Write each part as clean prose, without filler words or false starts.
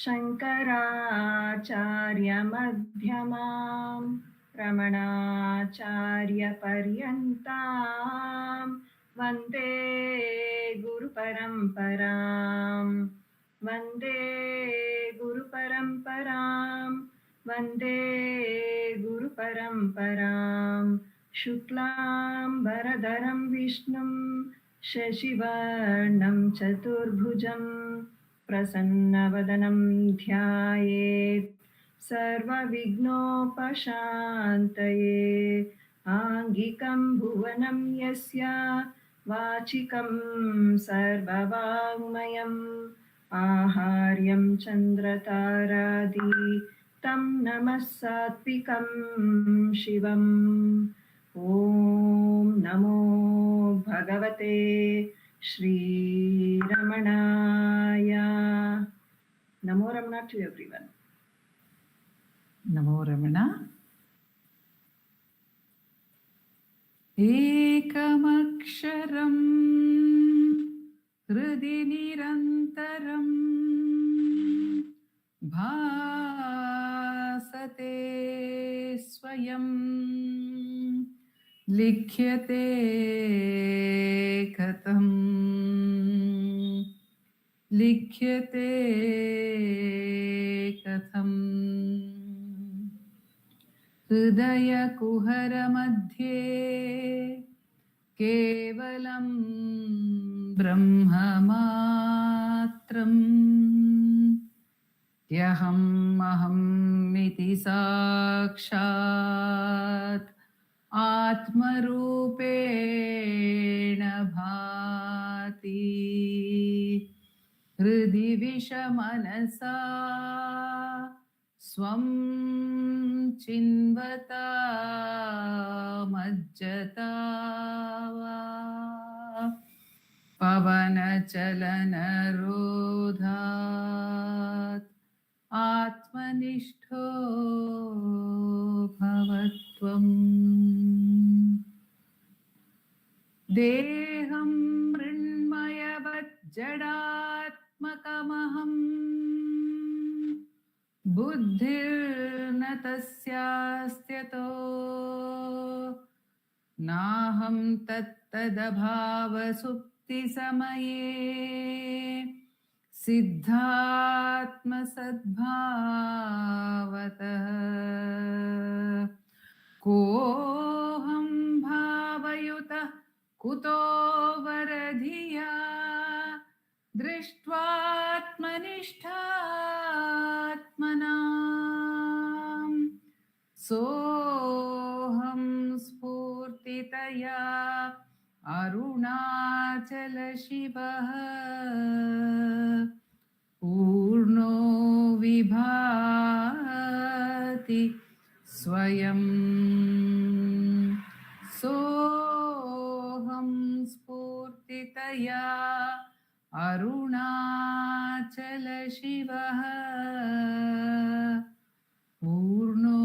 शङ्कराचार्यमध्यमाम् रमणाचार्यपर्यन्ताम् वन्दे गुरुपरम्पराम् वन्दे गुरुपरम्पराम् वन्दे गुरुपरम्पराम् शुक्लाम्बरधरं विष्णुं शशिवर्णं चतुर्भुजं प्रसन्नवदनं ध्यायेत् सर्वविघ्नोपशान्तये आङ्गिकं भुवनं यस्य वाचिकं सर्ववाङ्मयम् आहार्यं चन्द्रतारादि तं नमः सात्विकं शिवम् ॐ नमो भगवते श्रीरमणाय नमो Ramana to everyone. Namo Ramana. Ekamaksharam hridi nirantaram bhasate swayam likhyate katham likhyate katham हृदय कुहर मध्ये केवलं ब्रह्ममात्रम् ह्यहमहमिति साक्षात् आत्मरूपेण भाति हृदि विषमनसा स्वं चिन्वता मज्जता वा पवनचलनरोधात् आत्मनिष्ठो भवत्वम् देहं मृण्मयवज्जडात्मकमहम् बुद्धिर्न तस्यास्त्यतो नाहं तत्तदभावसुप्तिसमये सिद्धात्मसद्भावतः कोऽहं भावयुतः कुतो वरधिया दृष्ट्वात्मनिष्ठात्मना सोऽहं स्फूर्तितया अरुणाचलशिवः पूर्णो विभाति स्वयं सोऽहं स्फूर्तितया अरुणाचलशिवः पूर्णो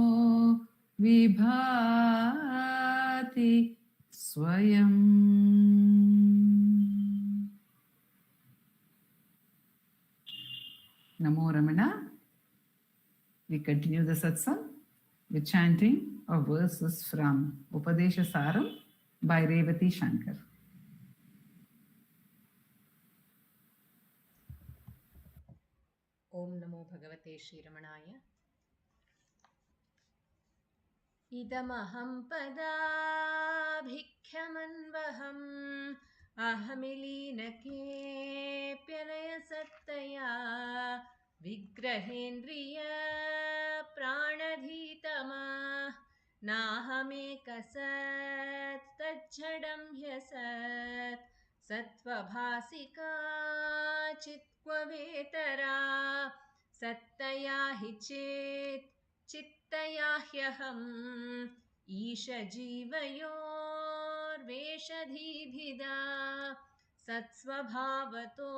विभाति स्वयं. Namo Ramana. We continue the satsang with chanting of verses from Upadesha Saram by Revathi Shankar. Om Namo Bhagavate Shri Ramanaya. Idamaham padabhikkhamanvaham ahamilinake pyalaya sattaya vigrahendriya pranadhitama nahamekasat tajjadam hyasat satvabhasika चित्त्ववेतरा सत्तया हि चेत् चित्तया ह्यहम् ईशजीवयोर्वेषधीभिदा सत्स्वभावतो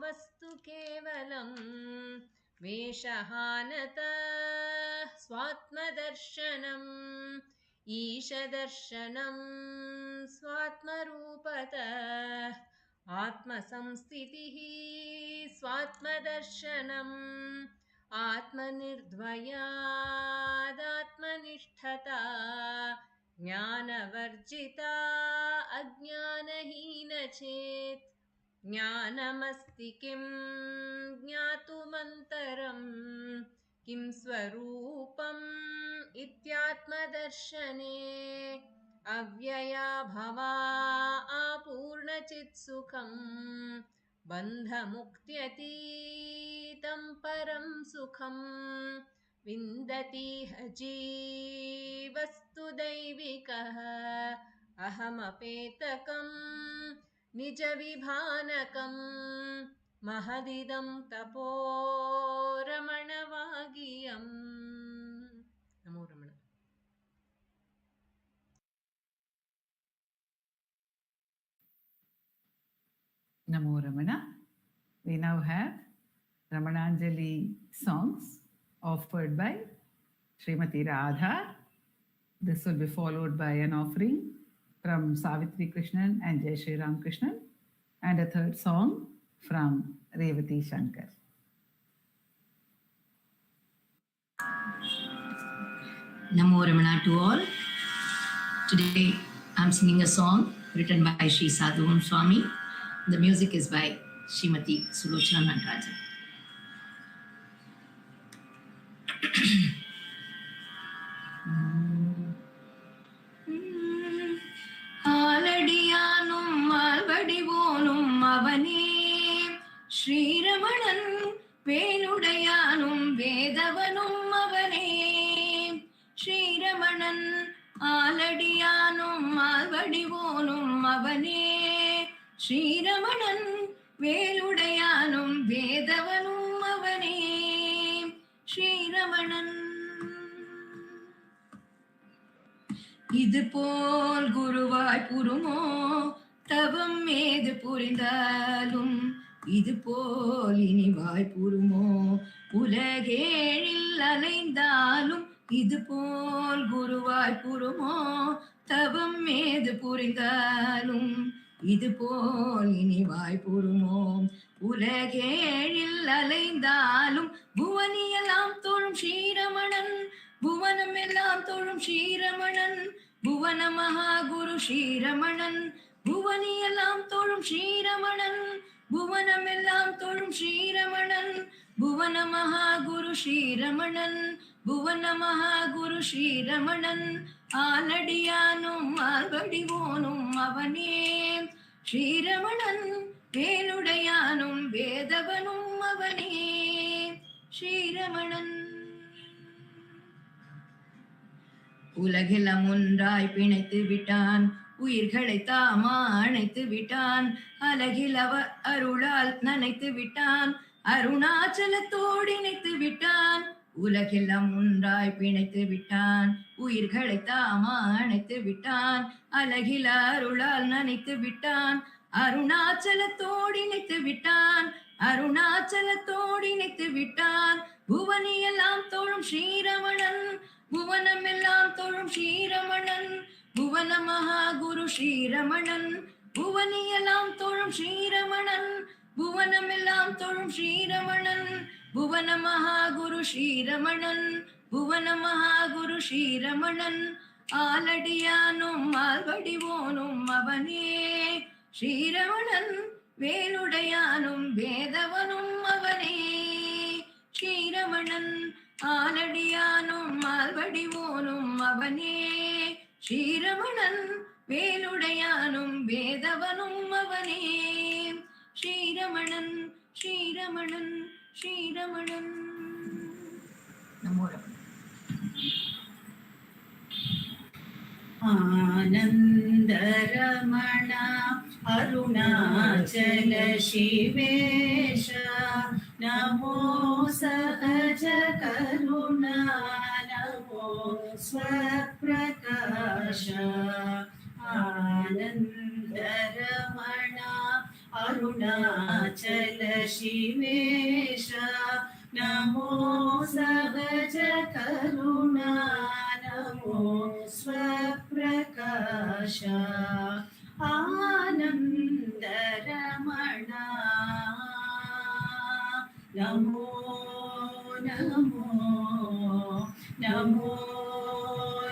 वस्तु केवलम् वेषहानतः स्वात्मदर्शनम् ईशदर्शनं स्वात्मरूपतः आत्मसंस्थितिः स्वात्मदर्शनम् आत्मनिर्द्वयादात्मनिष्ठता ज्ञानवर्जिता अज्ञानहीनचेत् ज्ञानमस्ति किं ज्ञातुमन्तरम् किं स्वरूपम् इत्यात्मदर्शने अव्यया भवा आपूर्णचित्सुखम् बन्धमुक्त्यतीतं परं सुखम् विन्दतीह जीवस्तु दैविकः अहमपेतकम् निजविभानकम् महदिदं तपो रमणवागियम्। नमो रमण। Namo Ramana. We now have Ramananjali songs offered by Srimati Radha. This will be followed by an offering from Savitri Krishnan and Jai Shri Ram Krishnan, and a third song from Revathi Shankar. Namo Ramana to all. Today I'm singing a song written by Sri Sadhuvan Swami. The music is by Srimati Sulochana Natarajan. ஆலடியானும் மால்வடிவோனும் அவனே ஸ்ரீரமணன் வேலுடையானும் வேதவனும் அவனே ஸ்ரீரமணன் ஆலடியானும் மால்வடிவோனும் அவனே ஸ்ரீரமணன் வேலுடையானும் வேதவனும் அவனே ஸ்ரீரமணன். இது போல் குருவாய் புருமோ தவம் ஏது புரிந்தாலும் இது போல் இனிவாய் புருமோ உலகேழில் அலைந்தாலும் இது போல் குருவாய் புருமோ தவம் ஏது புரிந்தாலும் இது போல் இனிவாய் புருமோ உலகேழில் அலைந்தாலும் புவனியெல்லாம் தோழும் ஸ்ரீரமணன் புவனம் எல்லாம் தோழும் ஸ்ரீரமணன் புவன மகாகுரு ஸ்ரீரமணன் புவனியெல்லாம் தோழும் ஸ்ரீரமணன் புவனம் எல்லாம் தோழும் ஸ்ரீரமணன் புவன மகாகுரு ஸ்ரீரமணன் புவன மகாகுரு ஸ்ரீரமணன் ஆலடியானும் மால்வடிவோனும் அவனே ஸ்ரீரமணன் வேலுடையானும் வேதவனும் அவனே ஸ்ரீரமணன். உலகெல்லாம் ஒன்றாய் பிணைத்து விட்டான் உயிர்களை தாமா அணைத்து விட்டான் அழகில் அவர் அருளால் நனைத்து விட்டான் அருணாச்சலத்தோடு இணைத்து விட்டான் உலகெல்லாம் ஒன்றாய் பிணைத்து விட்டான் உயிர்களை தாமா அணைத்து விட்டான் அழகில் அருளால் நனைத்து விட்டான் அருணாச்சலத்தோடு இணைத்து விட்டான் அருணாச்சலத்தோடு இணைத்து விட்டான் புவனியெல்லாம் தோழும் ஸ்ரீரமணன் புவனம் எல்லாம் தோழும் ஸ்ரீரமணன் புவன மகாகுரு ஸ்ரீரமணன் புவனியெல்லாம் தோழும் ஸ்ரீரமணன் புவனம் எல்லாம் தோழும் ஸ்ரீரமணன் புவன மகாகுரு ஸ்ரீரமணன் புவன மகாகுரு ஸ்ரீரமணன் ஆலடியானும் மால்வடிவோனும் அவனே ஸ்ரீரமணன் வேலுடையானும் வேதவனும் அவனே ஸ்ரீரமணன் ஆலடியானும் மால்வடிவோனும் அவனே ஸ்ரீரமணன் வேலுடையானும் வேதவனும் அவனே ஸ்ரீரமணன் ஸ்ரீரமணன் ஸ்ரீரமணன். நமோ ரமண. ஆனந்தரமண அருணாச்சல சிவேஷ நமோ சகஜ கருணா நமோ ஸ்வப்பிரகாஷ ஆனந்தரமண அருணாச்சல சிவேஷ நமோ சகஜ கருணா நமோ ஸ்வப்பிரகாஷ ஆனந்தரமண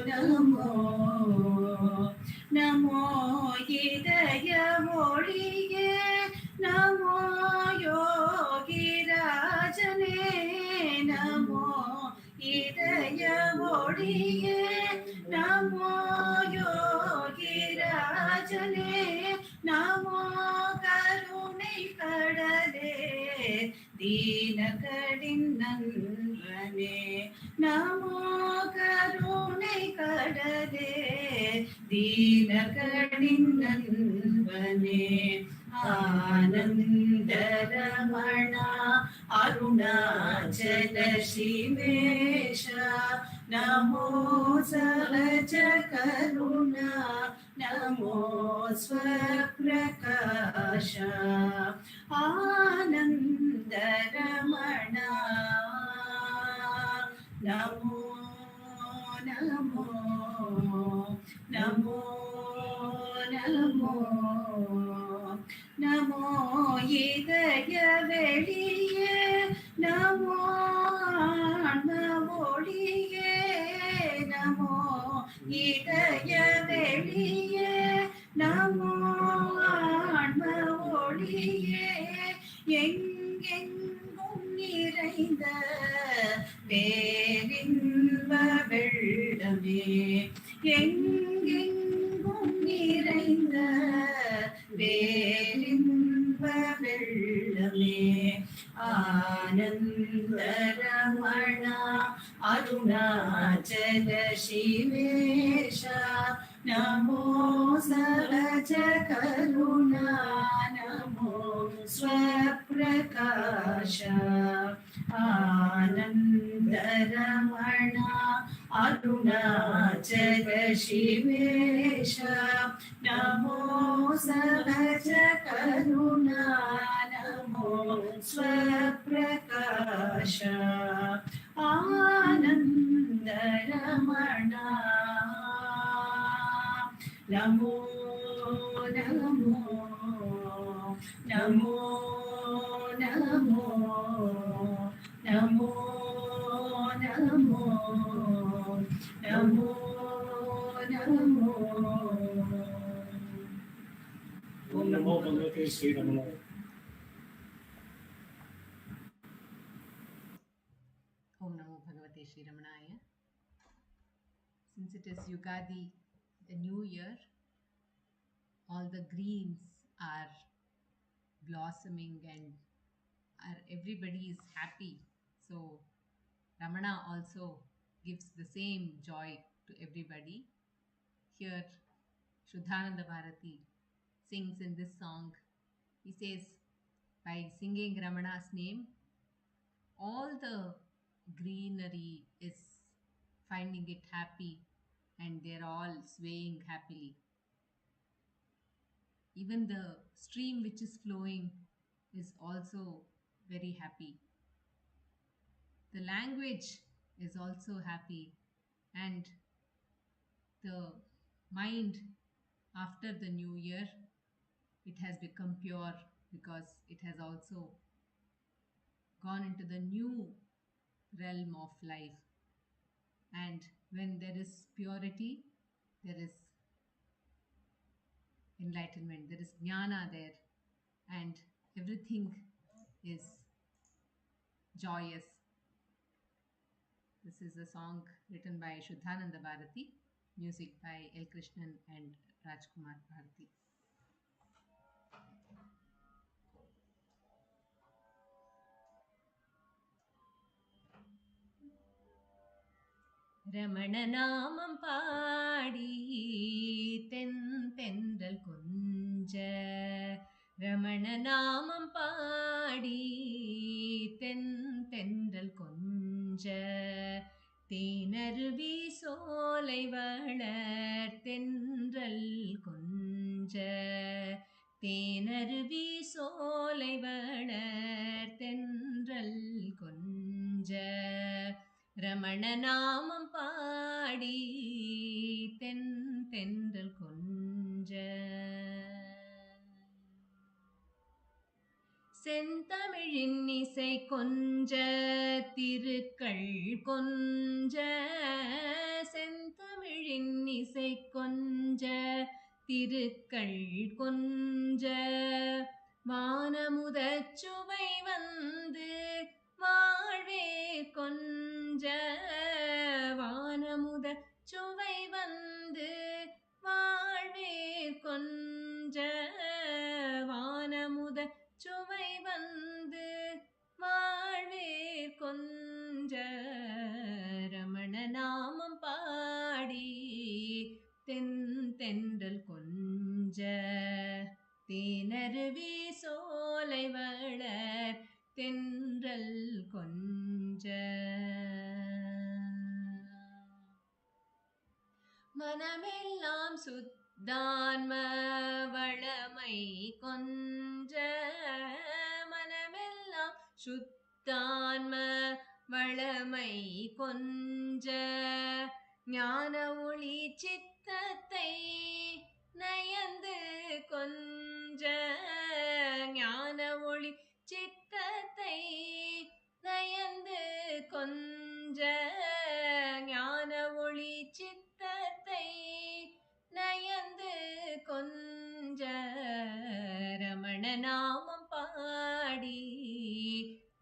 நமோ நமோ இதய மொழியே நமோ யோகிராஜனே நமோ இதய மொழியே நமோ யோகிராஜனே நமோ கருணை கடலே தீனகடின் நன்றனே நமோ கருணை கடலே தீனகடின் நண்பனே ஆனந்த ரமணா அருணாச்சல சிவேஷ நமோ சகஜ கருணா நமோ ஸ்வப்ரகாஷ ஆனந்த ரமணா நமோ நமோ நமோ நமோ நமோ இதய வெளியே நமோ ஒளியே நமோ இதய வெளியே நமோ ஒளியே எங்கெங்கும் நிறைந்த பேரின்ப வெள்ளமே எங்கெங்கும் நிறைந்த பேரின்ப வெள்ளமே ஆனந்த ரமணா அருணாச்சல சிவேஷ நமோ சகஜ கருணா நமோ ஸ்வப்ரகாஷ ஆனந்த ரமணா அருணாச்சல சிவேஷ நமோ சகஜ கருணா நமோ ஸ்வப்ரகாஷ ஆனந்த ரமணா நமோ நமோ நமோ நமோ நமோ நமோ நமோ நமோ ओम नमो भगवते श्री रमण Om Namo Bhagavate Shri Ramanaya. Since it is Yugadi, the new year, all the greens are blossoming and everybody is happy. So Ramana also gives the same joy to everybody. Here Shuddhananda Bharati sings in this song. He says, by singing Ramana's name, all the greenery is finding it happy and they're all swaying happily. Even the stream which is flowing is also very happy. The language is also happy, and the mind after the new year, it has become pure because it has also gone into the new realm of life. And when there is purity, there is enlightenment, there is jnana there, and everything is joyous. This is a song written by Shuddhananda Bharati, music by L. Krishnan and Rajkumar Bharati. ரமணநாமம் பாடி தென்றல் கொஞ்ச ரமணநாமம் பாடி தென்றல் கொஞ்ச தேனருவி சோலை வளர் தென்றல் கொஞ்ச தேனருவி சோலை வளர் தென்றல் கொஞ்ச ரமணநாமம் பாடி தென்றல் கொஞ்ச செந்தமிழின் இசை கொஞ்ச திருக்கள் கொஞ்ச செந்தமிழ் இசை கொஞ்ச திருக்கள் கொஞ்ச வானமுதச் சுவை வந்து வாழ்வே கொஞ்ச வானமுதச் சுவை வந்து வாழ்வே கொஞ்ச வானமுதச் சுவை வந்து வாழ்வே கொஞ்ச ரமண நாமம் பாடி தென்றல் கொஞ்ச தேனருவி சோலை வளர் தென்றல் கொஞ்ச மனமெல்லாம் சுத்தான்ம வளமை கொஞ்ச மனமெல்லாம் சுத்தான்ம வளமை கொஞ்ச ஞான ஒளி சித்தத்தை நயந்து கொஞ்ச ஞான ஒளி சித்தத்தை நயந்து கொஞ்ச ஞான ஒளி சித்தத்தை நயந்து கொஞ்ச ரமண நாமம் பாடி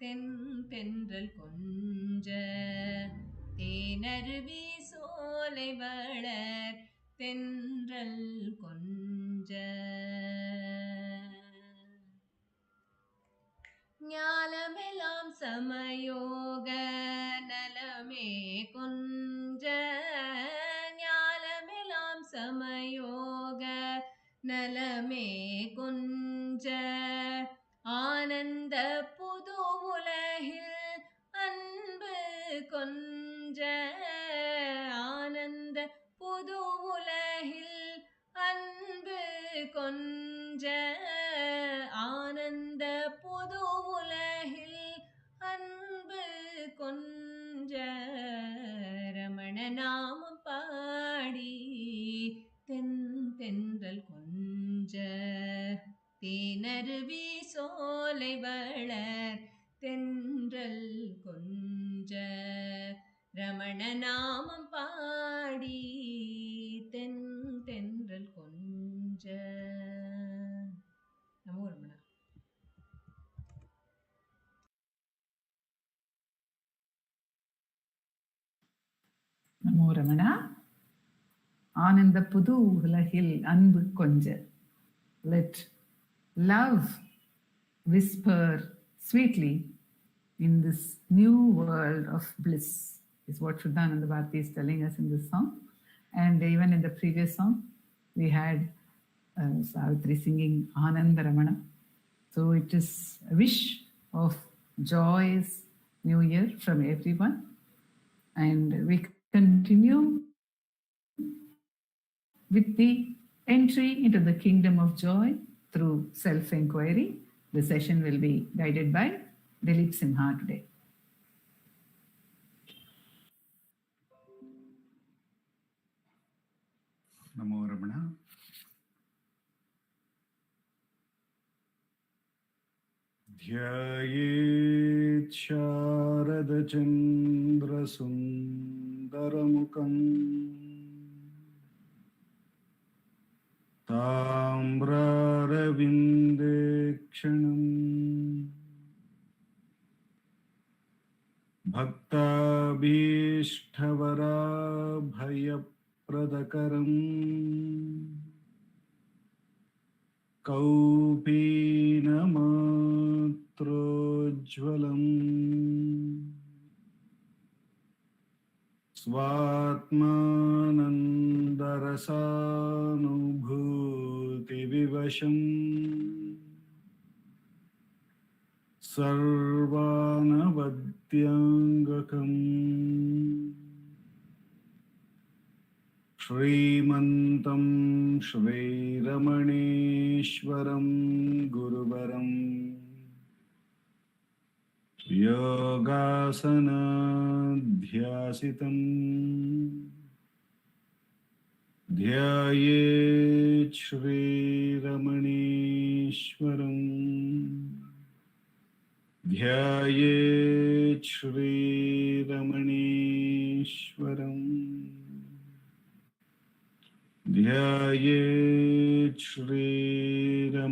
தென்றல் கொஞ்ச தேனருவி சோலை வளர் தென்றல் கொஞ்ச ஞாலமெல்லாம் சமயோக நலமே கொஞ்ச ஞாலமெல்லாம் சமயோக நலமே கொஞ்ச ஆனந்த புது உலகில் அன்பு கொஞ்ச ஆனந்த புது உலகில் அன்பு கொஞ்ச ஆனந்த புது உலகில் அன்பு கொஞ்ச ரமண நாமம் பாடி தென்றல் கொஞ்ச தேனருவி சோலை வளர் தென்றல் கொஞ்ச ரமண நாமம் பாடி தென்றல் கொஞ்ச. நமோ ரமணா. நமோ ரமணா. ஆனந்த புது உலகில் அன்பு கொஞ்ச. Let love whisper sweetly in this new world of bliss, is what Shuddhananda Bharati is telling us in this song. And even in the previous song, we had Savitri singing Ananda Ramana. So it is a wish of joyous new year from everyone. And we continue with the entry into the kingdom of joy through self-inquiry. The session will be guided by Dilip Simha today. Namo Ramana. Dhyayet Sharada Chandra Sundaramukam Tambraravindekshanam Bhaktabhishtavarabhayapradakaram Kaupinamatrojvalam Svatmanandarasanubhuti vivasham Sarvanavadyangakam Shrimantam Shri Ramaneshwaram Guruvaram Yogasana Dhyasitam Dhyayet Shri Ramaneshwaram Dhyayet Shri Ramaneshwaram ध्यायेत् श्रीरमणीश्वरम्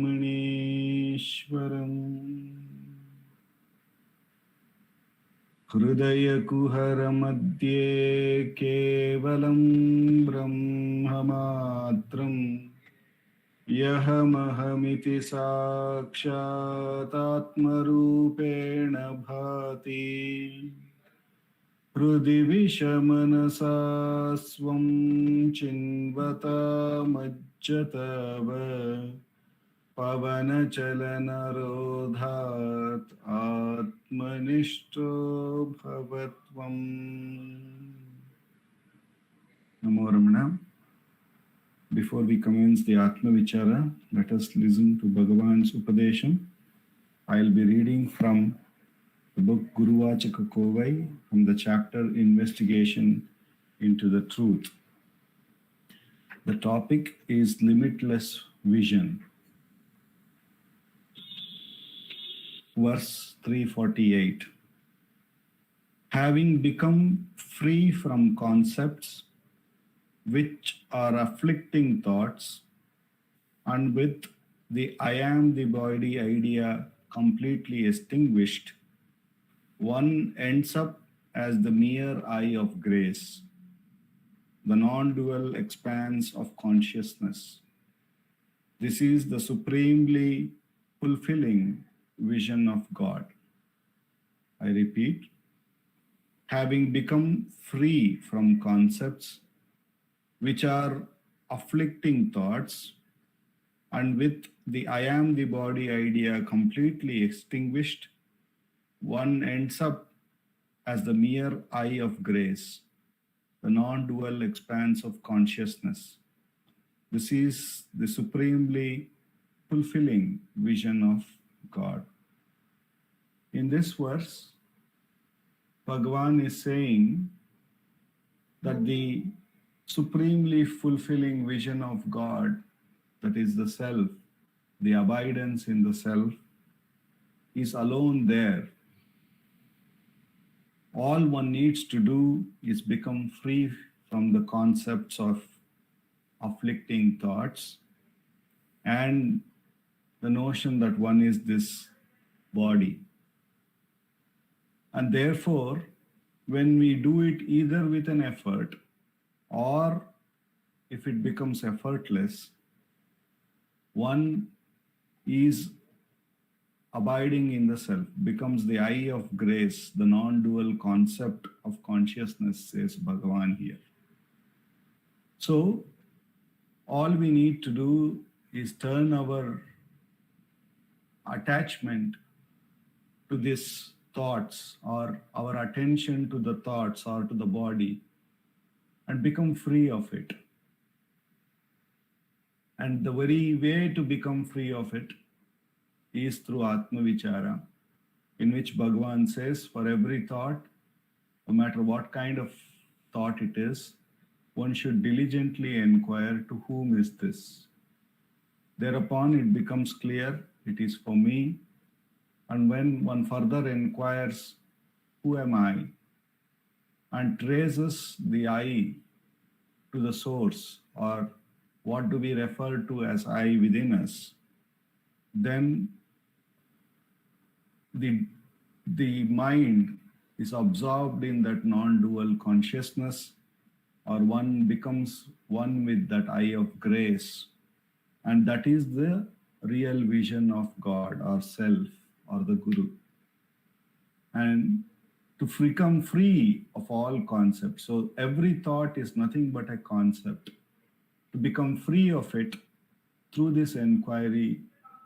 हृदयकुहरमध्ये केवलं ब्रह्ममात्रम् यहमहमिति साक्षातात्मरूपेण भाति हृदि विषमनसा स्वं चिन्वतामज्जतव पवनचलनरोधात् आत्मनिष्ठो भवत्वम् नमो रमण. Before we commence the Atma Vichara, let us listen to Bhagavan's Upadesham. I'll be reading from the book Guruvachaka Kovai from the chapter Investigation into the Truth. The topic is Limitless Vision. Verse 348. Having become free from concepts which are afflicting thoughts, and with the I am the body idea completely extinguished, one ends up as the mere eye of grace, the non-dual expanse of consciousness. This is the supremely fulfilling vision of God. I repeat, having become free from concepts which are afflicting thoughts, and with the I am the body idea completely extinguished, one ends up as the mere eye of grace, the non-dual expanse of consciousness. This is the supremely fulfilling vision of God. In this verse, Bhagavan is saying that the supremely fulfilling vision of God, that is the self, the abidance in the self, is alone there. All one needs to do is become free from the concepts of afflicting thoughts and the notion that one is this body. And therefore, when we do it either with an effort or if it becomes effortless, one is abiding in the self, becomes the eye of grace, the non-dual concept of consciousness, says Bhagavan here. So, all we need to do is turn our attachment to these thoughts or our attention to the thoughts or to the body and become free of it. And the very way to become free of it is through Atma Vichara, in which Bhagavan says, for every thought, no matter what kind of thought it is, one should diligently inquire to whom is this. Thereupon it becomes clear it is for me. And when one further inquires, who am I? And traces the I to the source, or what do we refer to as I within us, then the mind is absorbed in that non-dual consciousness, or one becomes one with that eye of grace. And that is the real vision of God or self or the Guru. And to become free of all concepts. So every thought is nothing but a concept. To become free of it through this inquiry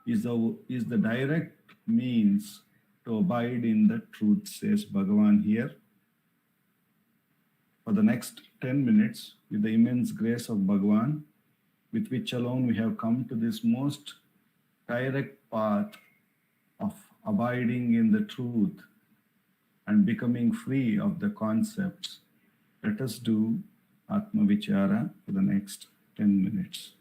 is the direct means to abide in the truth, says Bhagavan here. For the next 10 minutes, with the immense grace of Bhagavan, with which alone we have come to this most direct path of abiding in the truth and becoming free of the concepts, let us do Atma Vichara for the next 10 minutes.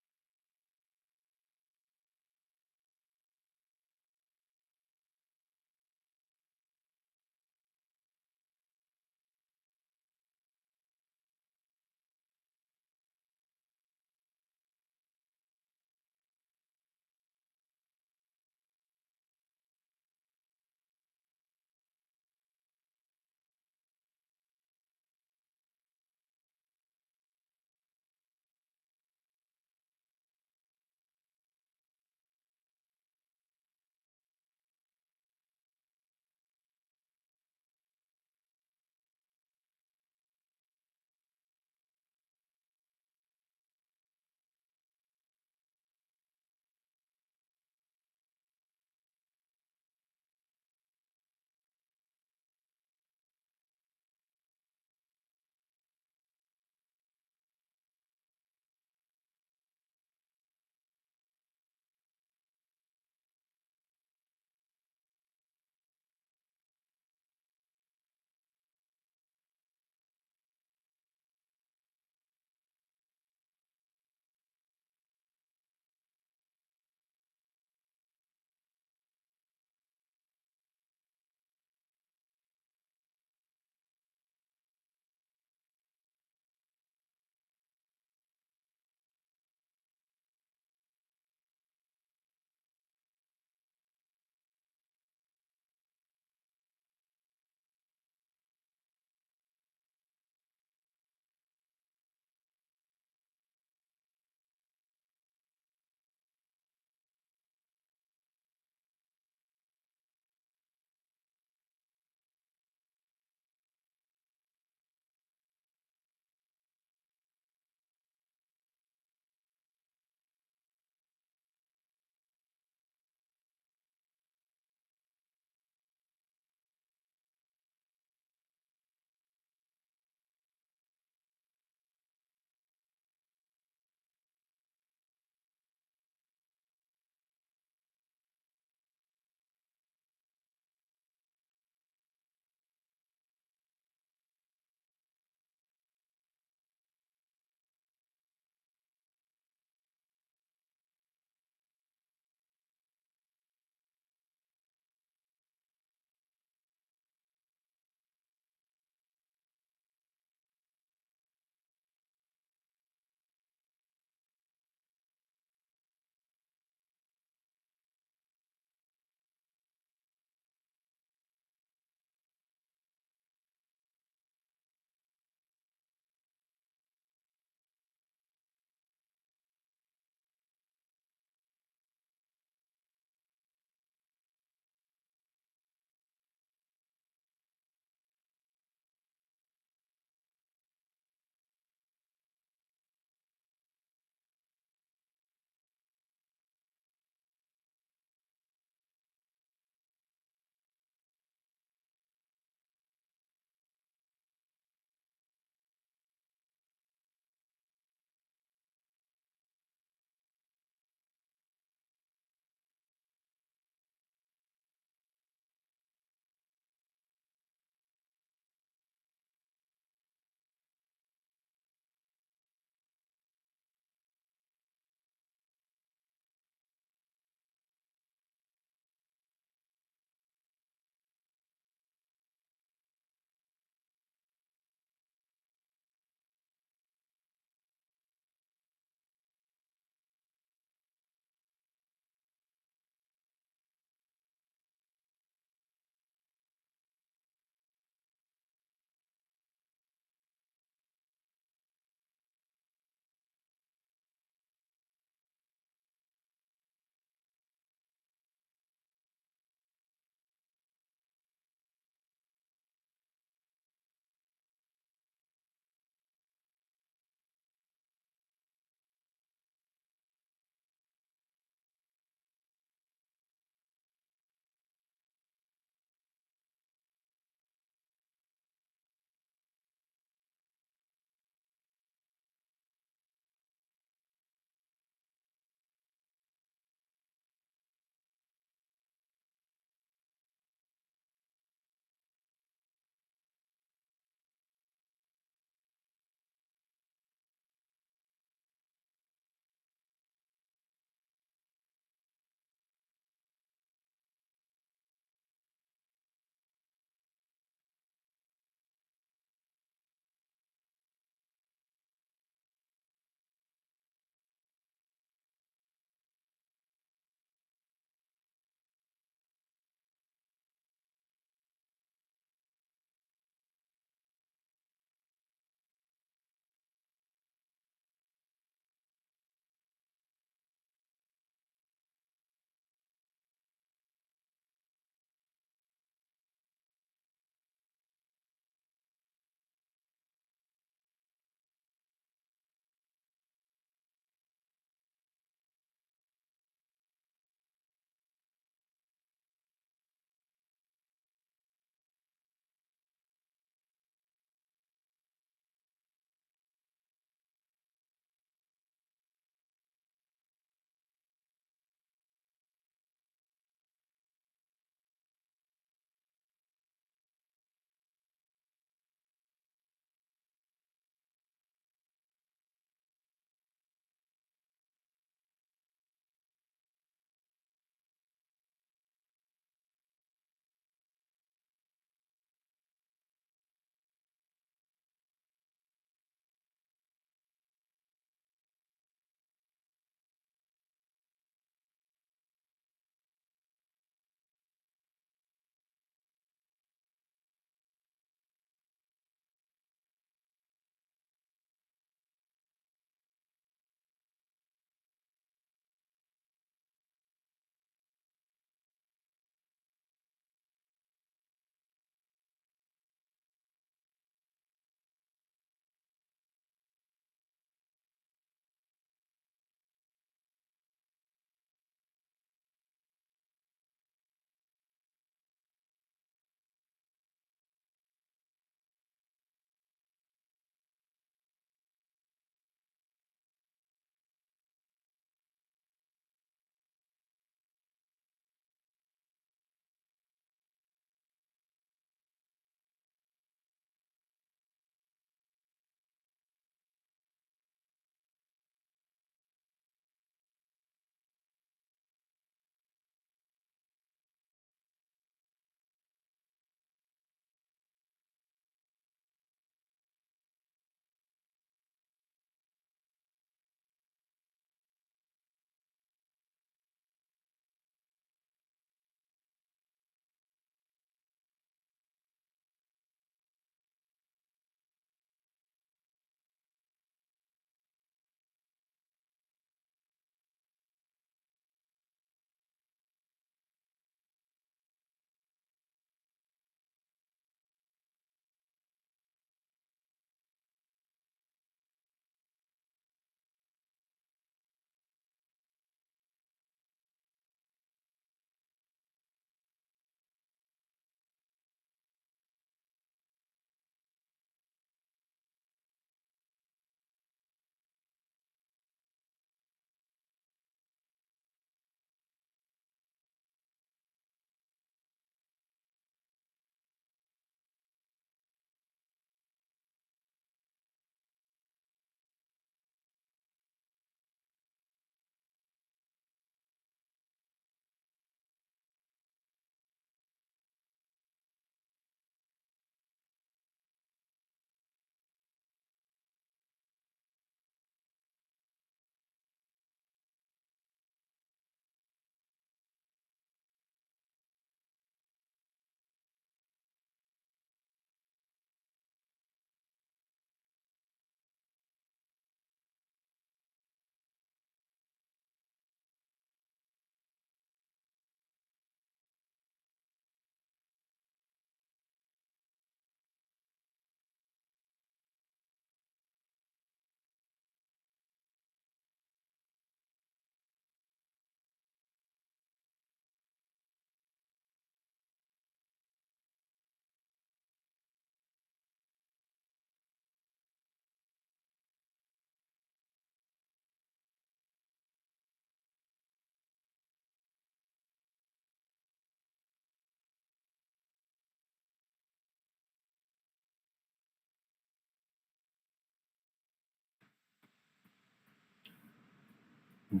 Namo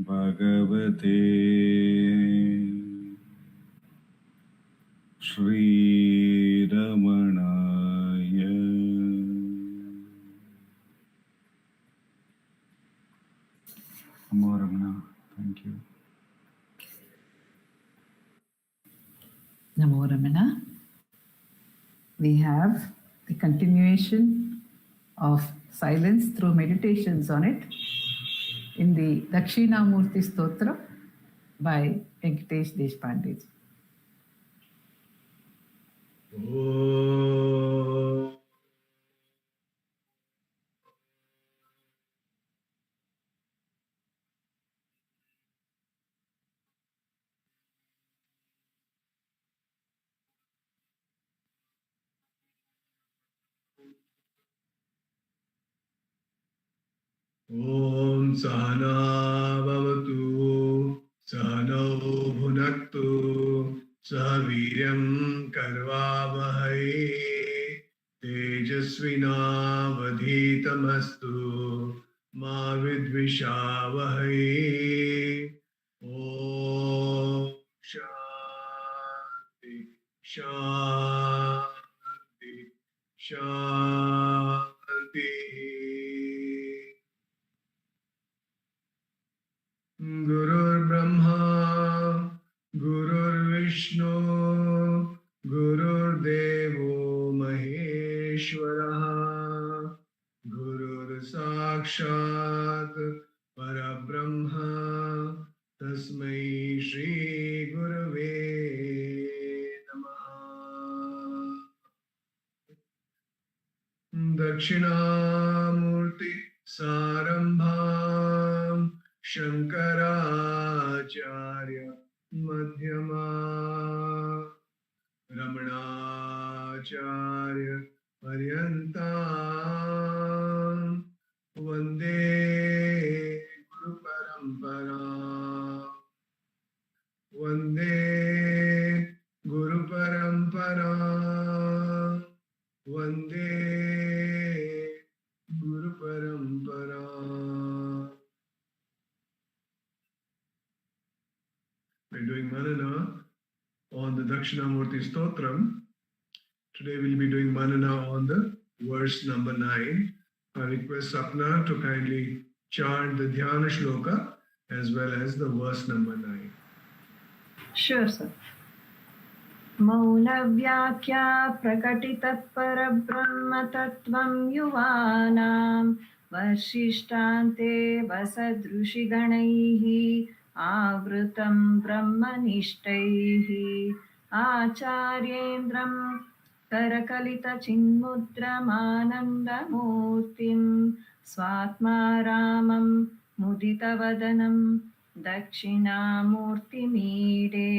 Bhagavate Shri Ramanaya. Namo Ramana. Thank you. Namo Ramana. We have the continuation of silence through meditations on it in the Dakshinamurti Stotra by Venkatesh Deshpande. Om Sahana Bhavatu Sahano Bhunaktu Sahaviryam Karvavahai Tejasvinavadhitamastu Ma Vidvishavahai. Om Shanti Shanti Shanti. Gurur Brahma, Gurur Vishnu, Gurur Devo Maheshwara, Gurur Sakshat Parabrahma, Tasmai Shri Gurave Namaha. Dakshinamurti Sarambham Shankaracharya Madhyama Ramanacharya Paryantam Vande Guru Parampara. Vande Guru Parampara. Vande Guru Parampara. We're doing Manana on the Dakshinamurti Stotram. Today we'll be doing Manana on the verse number 9. I request Sapna to kindly chant the Dhyana Shloka as well as the verse number 9. Sure, sir. मौनव्याख्या प्रकटितत्परब्रह्मतत्त्वं युवानां वसिष्ठान्ते वसदृशिगणैः आवृतं ब्रह्मनिष्ठैः आचार्येन्द्रं करकलितचिन्मुद्रमानन्दमूर्तिं स्वात्मा रामं मुदितवदनं दक्षिणामूर्तिमीडे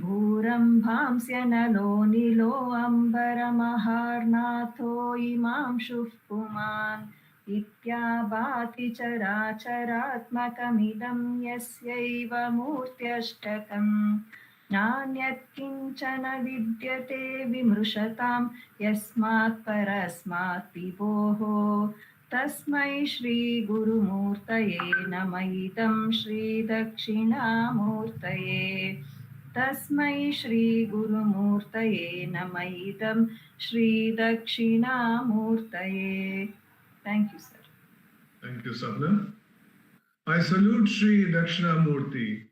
भूरम्भांस्य नलो नीलो अम्बरमहार्नाथो इमांशुः पुमान् इत्याभाति चराचरात्मकमिदं यस्यैव मूर्त्यष्टकम् नान्यत् किञ्चन विद्यते विमृशतां यस्मात् परस्मात् विभोः तस्मै श्रीगुरुमूर्तये नम इदं श्रीदक्षिणामूर्तये तस्मै श्रीगुरुमूर्तये नम इदं श्रीदक्षिणामूर्तये. Thank you, sir. Thank you, Sapna. I salute Sri Dakshinamurti,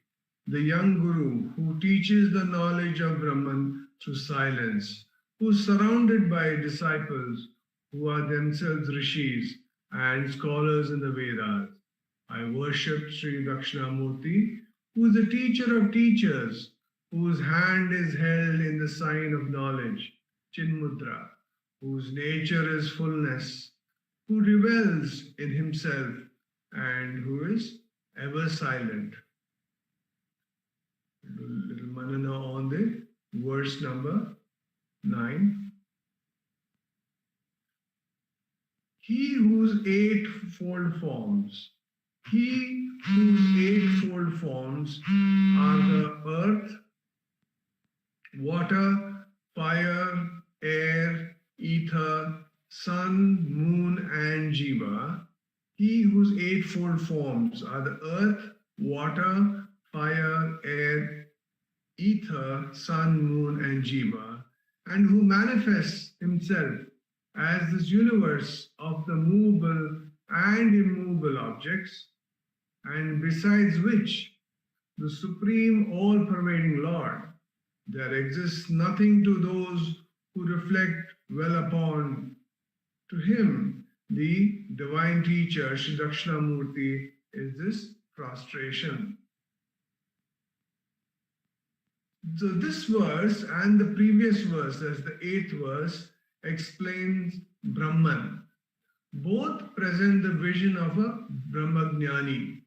the young Guru who teaches the knowledge of Brahman through silence, who is surrounded by disciples who are themselves rishis and scholars in the Vedas. I worship Sri Dakshinamurti, who is the teacher of teachers, whose hand is held in the sign of knowledge, Chinmudra, whose nature is fullness, who revels in himself and who is ever silent. Little manana on the verse number 9. He whose eightfold forms He whose eightfold forms are the earth, water, fire, air, ether, sun, moon, and jiva. He whose eightfold forms are the earth, water, fire, air, ether, sun, moon, and jiva, and who manifests himself as this universe of the movable and immovable objects, and besides which, the supreme all-pervading Lord, there exists nothing to those who reflect well upon. To him, the divine teacher, Sri Dakshinamurti, is this prostration. So this verse and the previous verse, as the 8th verse, explains Brahman. Both present the vision of a Brahmagnani.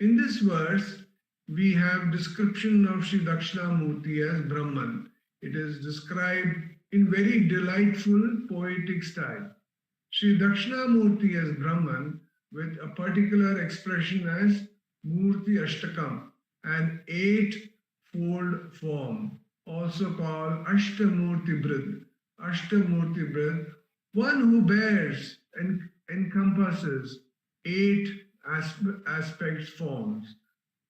In this verse, we have description of Sri Dakshinamurti as Brahman. It is described in very delightful poetic style. Sri Dakshinamurti as Brahman with a particular expression as Murti Ashtakam, an 8-fold form, also called Ashtamurti Brid. Ashtamurti Brid, one who bears and encompasses 8 aspects forms.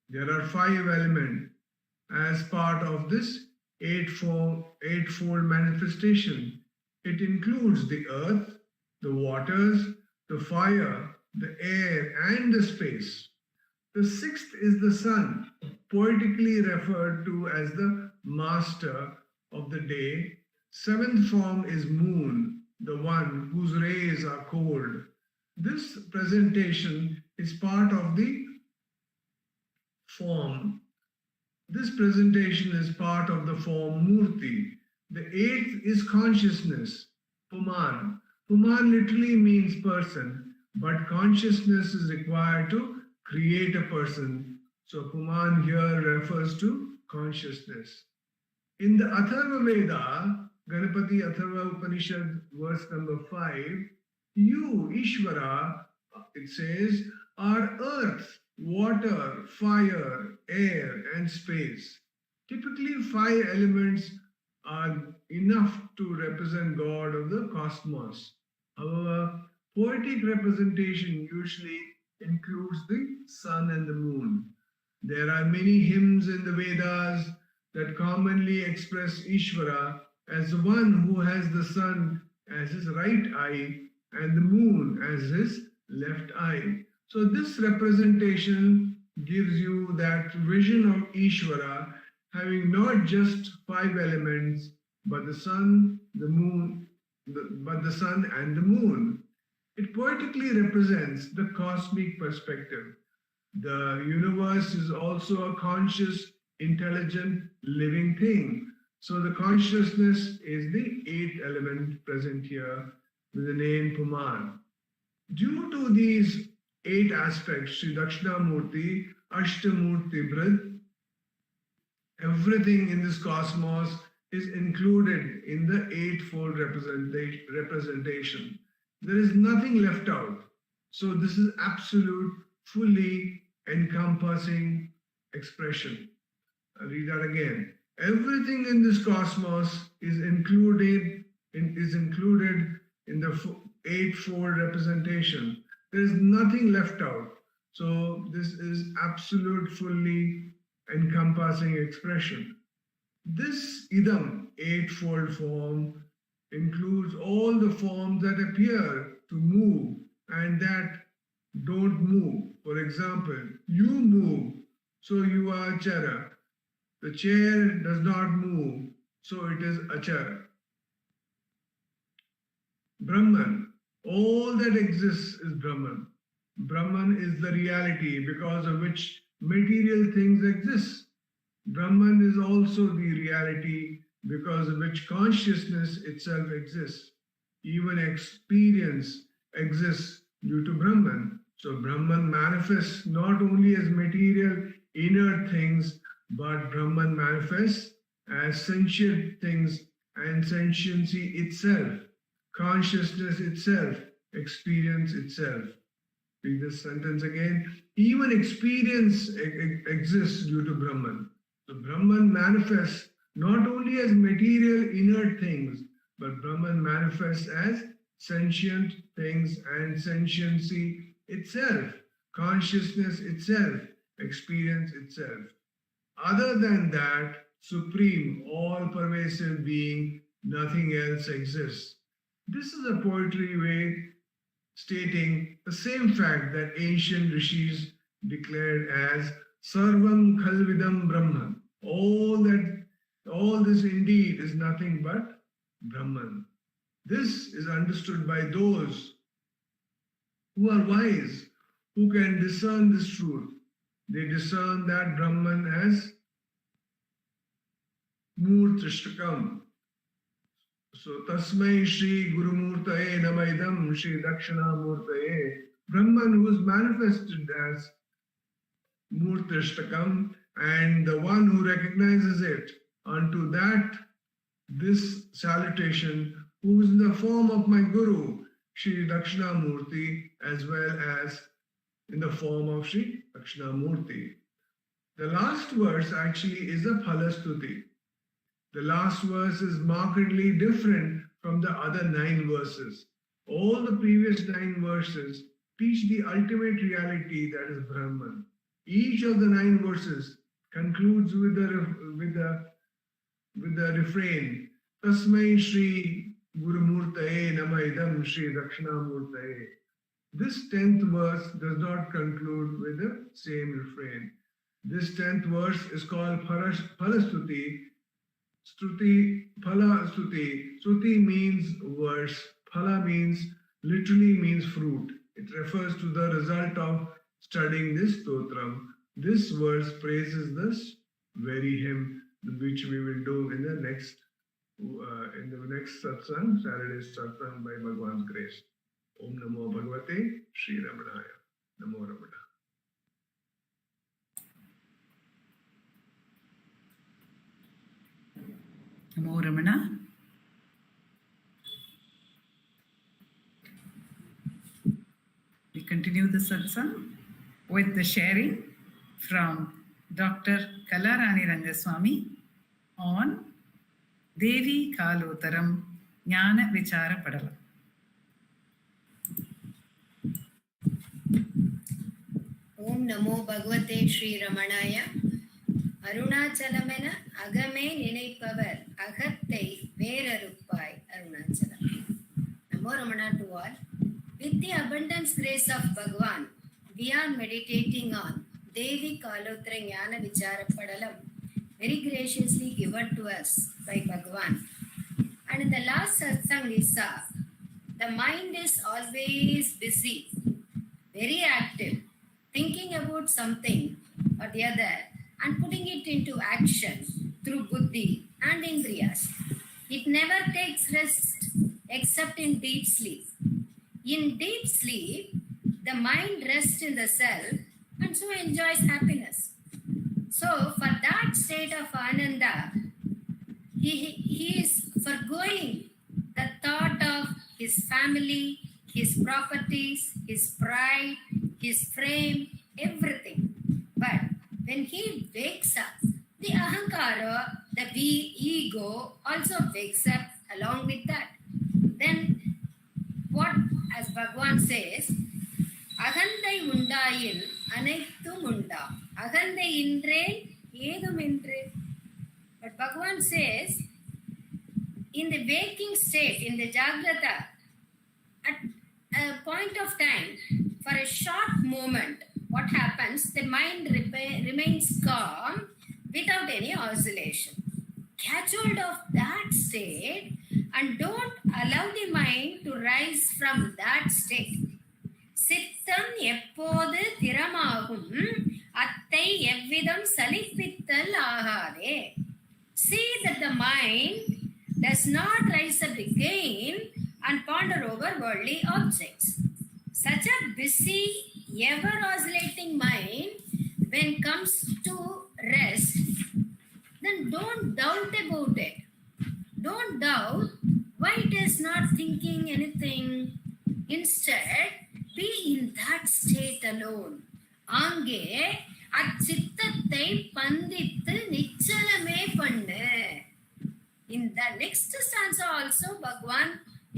There are 5 elements as part of this eightfold manifestation. It includes the earth, the waters, the fire, the air, and the space. The 6th is the sun, poetically referred to as the master of the day. 7th form is moon, the one whose rays are cold. This presentation is part of the form. This presentation is part of the form Murti. The 8th is consciousness, Puman. Puman literally means person, but consciousness is required to create a person. So Puman here refers to consciousness. In the Atharva Veda, Ganapati Atharva Upanishad, verse number 5, you, Ishvara, it says, are earth, water, fire, air, and space. Typically, 5 elements are enough to represent God of the cosmos. However, poetic representation usually includes the sun and the moon. There are many hymns in the Vedas that commonly express Ishvara as the one who has the sun as his right eye and the moon as his left eye. So this representation gives you that vision of Ishvara having not just 5 elements, but the sun, the moon, the sun and the moon. It poetically represents the cosmic perspective. The universe is also a conscious, intelligent, living thing. So the consciousness is the 8th element present here with the name Puman. Due to these 8 aspects, Sri Dakshinamurti, Ashtamurti Brid, everything in this cosmos is included in the 8-fold representation. There is nothing left out. So this is absolute, fully encompassing expression. I'll read that again. Everything in this cosmos is included in the 8-fold representation. There is nothing left out. So this is absolute, fully encompassing expression. This idam, 8-fold form, includes all the forms that appear to move and that don't move. For example, you move, so you are Achara. The chair does not move, so it is Achara. Brahman, all that exists is Brahman. Brahman is the reality because of which material things exist. Brahman is also the reality because of which consciousness itself exists. Even experience exists due to Brahman. So Brahman manifests not only as material inert things, but Brahman manifests as sentient things and sentiency itself, consciousness itself, experience itself. Read this sentence again. Even experience exists due to Brahman. So Brahman manifests not only as material inert things, but Brahman manifests as sentient things and sentiency itself, consciousness itself, experience itself. Other than that, supreme, all-pervasive being, nothing else exists. This is a poetry way stating the same fact that ancient rishis declared as Sarvam Khalvidam Brahman. All this indeed is nothing but Brahman. This is understood by those who are wise, who can discern this truth. They discern that Brahman as Murtishtakam. So Tasmai Shri Guru Murtaye Namaidam Shri Dakshana Murtaye. Brahman who is manifested as Murtishtakam, and the one who recognizes it, unto that this salutation, who is in the form of my Guru, Shri Dakshinamurti, as well as in the form of Shri Dakshinamurti. The last verse actually is a Phalastuti. The last verse is markedly different from the other 9 verses. All the previous 9 verses teach the ultimate reality, that is Brahman. Each of the 9 verses concludes with the refrain, Tasmai Shri Guru Murtaye Namaidam Shri Dakshinamurtaye. This 10th verse does not conclude with the same refrain. This 10th verse is called Phalastuti. Phala Stuti. Stuti means verse. Phala literally means fruit. It refers to the result of studying this stotram. This verse praises this very hymn, which we will do in the next satsang, Saturday's satsang, by Bhagwan's grace. Om Namo Bhagavate Sri Ramanaya. Namo Ramana. Namo Ramana. We continue the satsang with the sharing from Dr. Kalarani Rangaswamy on Devi Kalotaram Jnana Vichara Padalam. Om Namo Bhagavate Sri Ramanaya. Arunachalamena agame ninaipavar agathai veraruppai Arunachalam. Namo Ramana to all. With the abundance grace of Bhagavan, we are meditating on Devi Kalotra Jnana Vichara Padalam, very graciously given to us by Bhagavan. And in the last satsang we saw, the mind is always busy, very active, thinking about something or the other and putting it into action through buddhi and indriyas. It never takes rest except in deep sleep. In deep sleep, the mind rests in the self and so enjoys happiness. So for that state of ananda, he is forgoing the thought of his family, his properties, his pride, his frame, everything. But when he wakes up, the ahankara, the ego, also wakes up along with that. Then what, as Bhagavan says, Ahandai undayin anaithum unda. Ahandai indren edum indren. But Bhagavan says, in the waking state, in the Jagrata, at a point of time, for a short moment, what happens? The mind remains calm without any oscillation. Catch hold of that state and don't allow the mind to rise from that state. Sittam eppodu thiramagum attai evvidam salipittal ahade. See that the mind does not rise up again and ponder over worldly objects. Such a busy, ever-oscillating mind, when comes to rest, then don't doubt about it. Don't doubt why it is not thinking anything. Instead, be in that state alone. அங்கே அச்சித்தத்தை பந்தித்து நிச்சலமே பண்ணு. In the next stanza also, Bhagwan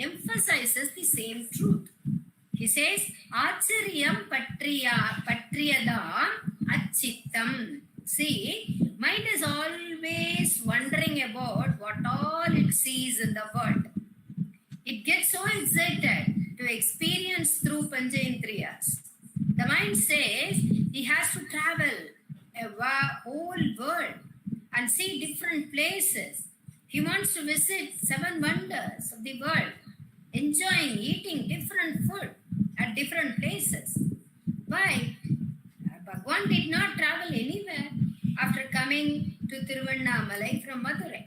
emphasizes the same truth. He says, Achariyam patriyadam achittam. See, mind is always wondering about what all it sees in the world. It gets so excited to experience through Panchayendriyas. The mind says he has to travel a whole world and see different places. He wants to visit 7 wonders of the world, enjoying eating different food at different places. Why? Bhagwan did not travel anywhere after coming to Tiruvannamalai from Madurai,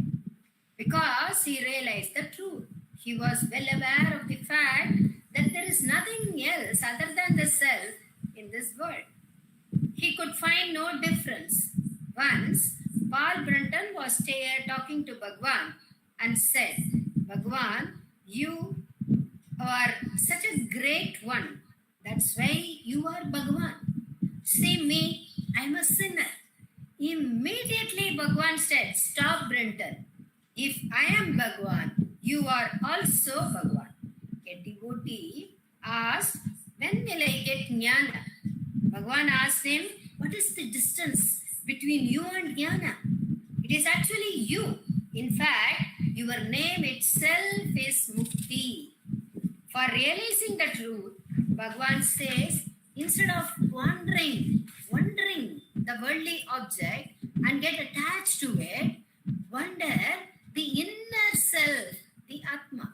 because he realized the truth. He was well aware of the fact that there is nothing else other than the self in this world. He could find no difference. Once, Paul Brunton was talking to Bhagwan and said, Bhagwan, you are such a great one. That's why you are Bhagwan. See me, I'm a sinner. Immediately Bhagwan said, stop Brunton. If I am Bhagwan, you are also Bhagwan. A devotee asked, when will I get jnana? Bhagwan asked him, what is the distance between you and jnana? It is actually you. In fact, your name itself is Mukti. For realizing the truth, Bhagwan says, instead of wondering the worldly object and get attached to it, wonder the inner self, the Atma.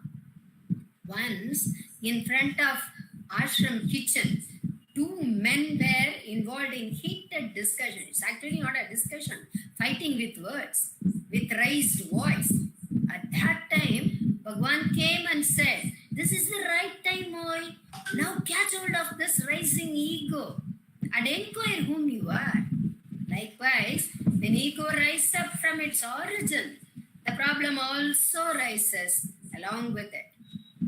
Once, in front of ashram kitchen, 2 men were involved in heated discussion. It's actually not a discussion, fighting with words, with raised voice. At that time, Bhagwan came and said, this is the right time, boy. Now catch hold of this rising ego and inquire whom you are. Likewise, when ego rises up from its origin, the problem also rises along with it.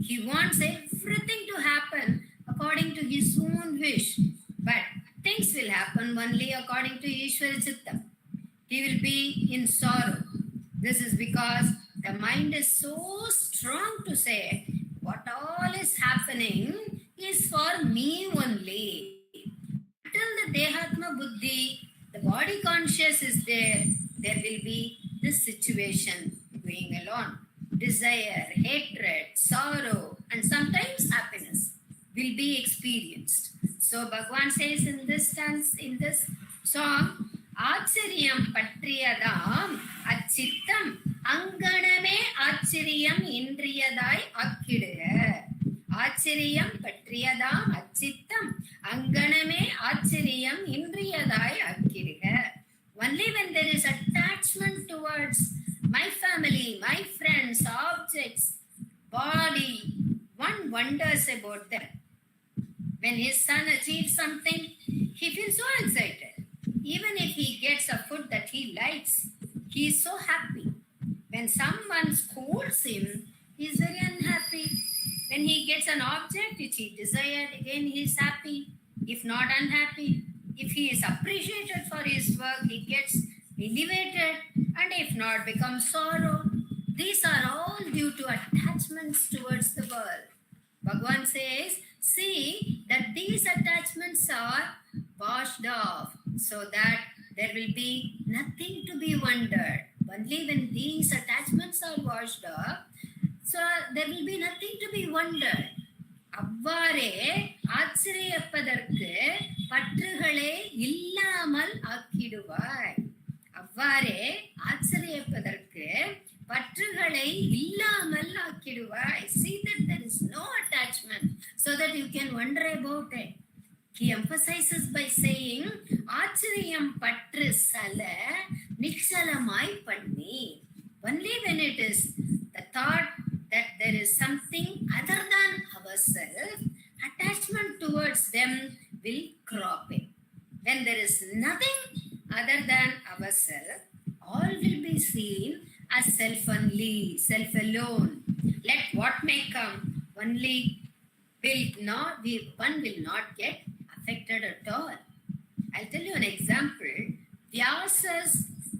He wants everything to happen according to his own wish, but things will happen only according to Ishvara Chitta. He will be in sorrow. This is because the mind is so strong to say, what all is happening is for me only. Until the Dehatma Buddhi, the body conscious is there, there will be this situation going along. Desire, hatred, sorrow, and sometimes happiness will be experienced. So Bhagwan says in this song, Achariyam patriyadam achittam anganame achariyam indriyadai akkiduga. Achariyam patriyadam achittam anganame achariyam indriyadai akkiduga. Only when there is attachment towards my family, my friends, objects, body, one wonders about them. When his son achieves something, he feels so excited. Even if he gets a food that he likes, he is so happy. When someone scolds him, he is very unhappy. When he gets an object which he desired, again he is happy, if not unhappy. If he is appreciated for his work, he gets elevated, and if not, becomes sorrow. These are all due to attachments towards the world. Bhagwan says, see that these attachments are washed off, so that there will be nothing to be wondered. Only when these attachments are washed off, so there will be nothing to be wondered. அவ்வாறே ஆச்சரியப்பதற்கு பற்றுகளே இல்லாமல் ஆக்கிடுவாய். அவ்வாறே ஆச்சரியப்பதற்கு பற்றுகளை இல்லாமல் ஆக்கிடுவாய். See that there is no attachment, so that you can wonder about it. He emphasizes by saying, ஆச்சரியம் பற்று சல நிச்சலமாய் பண்ணி. Only when it is the thought that there is something other than ourselves, attachment towards them will crop in. When there is nothing other than ourselves, all will be seen as self only, self alone. Let what may come, only one will not get affected at all. I'll tell you an example. Vyasa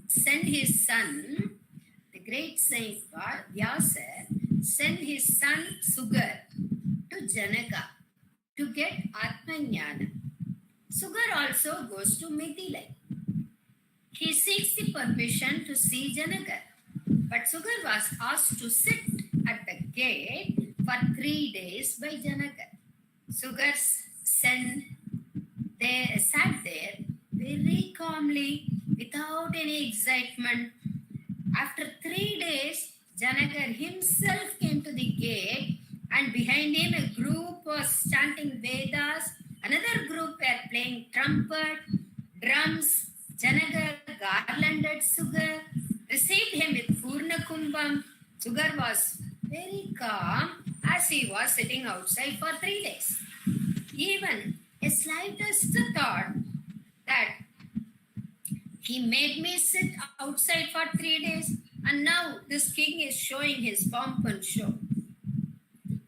sent his son, the great saint Vyasa sent his son Sugar to Janaka to get Atmajnana. Sugar also goes to Mithila. He seeks the permission to see Janaka, but Sugar was asked to sit at the gate for 3 days by Janaka. Sugar sat there very calmly without any excitement. After 3 days, Janaka himself came to the gate, and behind him a group was chanting Vedas, another group were playing trumpet, drums. Janaka garlanded Sugar, received him with Purna Kumbham. Sugar was very calm as he was sitting outside for 3 days. Even a slightest thought that he made me sit outside for 3 days, and now this king is showing his pomp and show.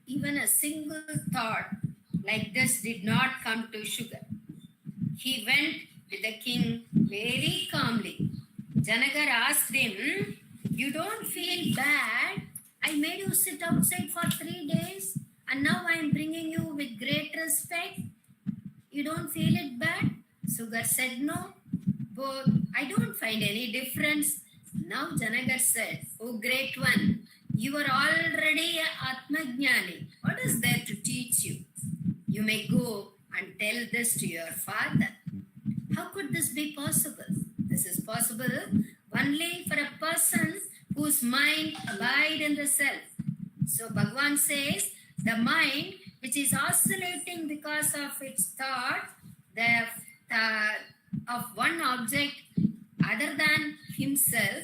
Even a single thought like this did not come to Sugar. He went with the king very calmly. Janaka asked him, "You don't feel bad? I made you sit outside for 3 days, and now I am bringing you with great respect. You don't feel it bad?" Sugar said, "No, but I don't find any difference." Now Janaka said, "Oh great one, you are already a Atmajnani. What is there to teach you? You may go and tell this to your father." How could this be possible? This is possible only for a person whose mind abides in the self. So Bhagavan says, the mind which is oscillating because of its thought of one object other than himself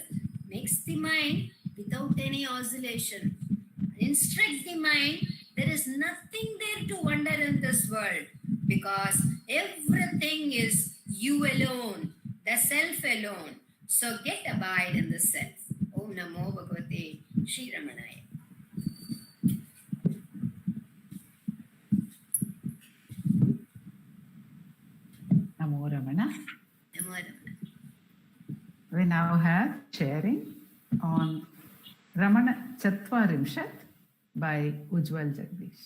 makes the mind without any oscillation. Instruct the mind, there is nothing there to wonder in this world, because everything is you alone, the self alone. So get abide in the self. Om Namo Bhagavate Shri Ramanaya. Namo Ramana. Namo Ramana. We now have sharing on Ramanacentre Bengaluru by Ujjwal Jagdish.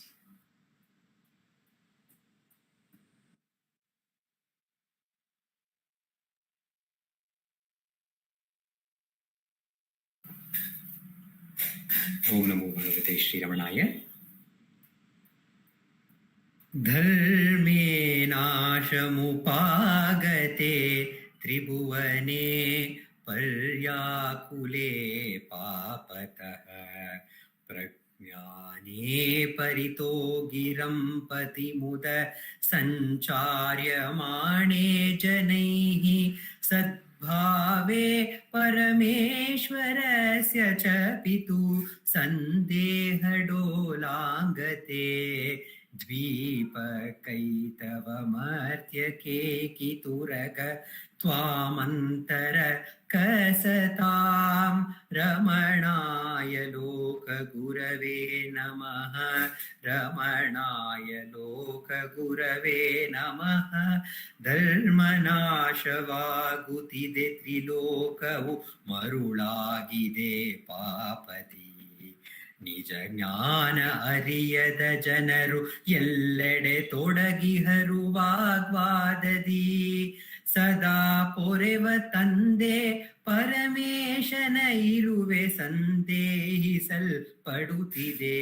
Om Namo Bhagavate Shri Ramanaya. Dharme nashamupagate tribhuvane paryakule papataha prajnane parito giram patimuda sancharyamane janaihi Sadbhave parameshwarasya cha pitu sandehadolangate dvipakaitavamartyake kituraga tvamantara kasatam Ramanaya loka gurave namaha Ramanaya loka gurave namaha ಧರ್ಮನಾಶವಾಗುತ್ತಿದೆ ತ್ರಿಲೋಕವು ಮರುಳಾಗಿದೆ ಪಾಪದಿ ನಿಜ ಜ್ಞಾನ ಅರಿಯದ ಜನರು ಎಲ್ಲೆಡೆ ತೊಡಗಿಹರು ವಾಗ್ವಾದದಿ ಸದಾ ಪೊರೆವ ತಂದೆ ಪರಮೇಶನ ಇರುವೆ ಸಂದೇಹಿಸಲ್ಪಡುತ್ತಿದೆ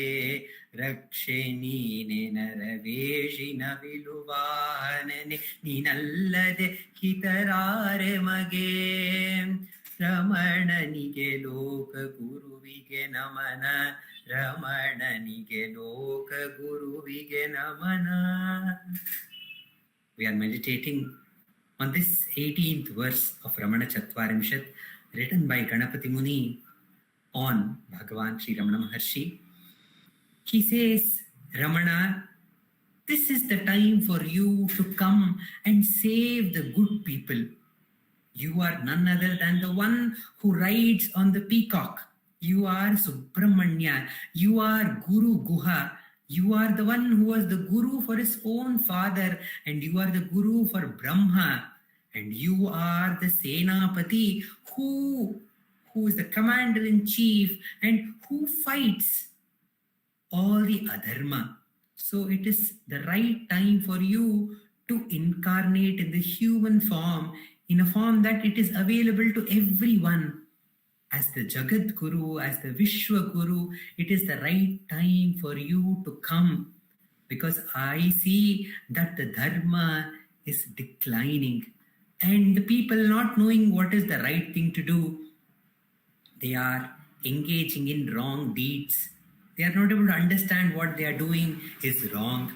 ರಕ್ಷೆ ನೀನೆ ನರವೇಶಿನ ವಿಲುವಾಹನನೆ ನೀನಲ್ಲದೆ ಹಿತರಾರೆ ಮಗೆ ರಮಣನಿಗೆ ಲೋಕ ಗುರುವಿಗೆ ನಮನ ರಮಣನಿಗೆ ಲೋಕ ಗುರುವಿಗೆ ನಮನ. We are meditating on this 18th verse of Ramanacentre Bengaluru, written by Ganapati Muni on Bhagavan Sri Ramana Maharshi. He says, Ramana, this is the time for you to come and save the good people. You are none other than the one who rides on the peacock. You are Subramanya. You are Guru Guha. You are the one who was the guru for his own father, and you are the guru for Brahma, and you are the Senapati who is the commander-in-chief and who fights all the adharma. So it is the right time for you to incarnate in the human form, in a form that it is available to everyone. As the Jagat Guru, as the Vishwa Guru, it is the right time for you to come, because I see that the dharma is declining and the people not knowing what is the right thing to do. They are engaging in wrong deeds. They are not able to understand what they are doing is wrong.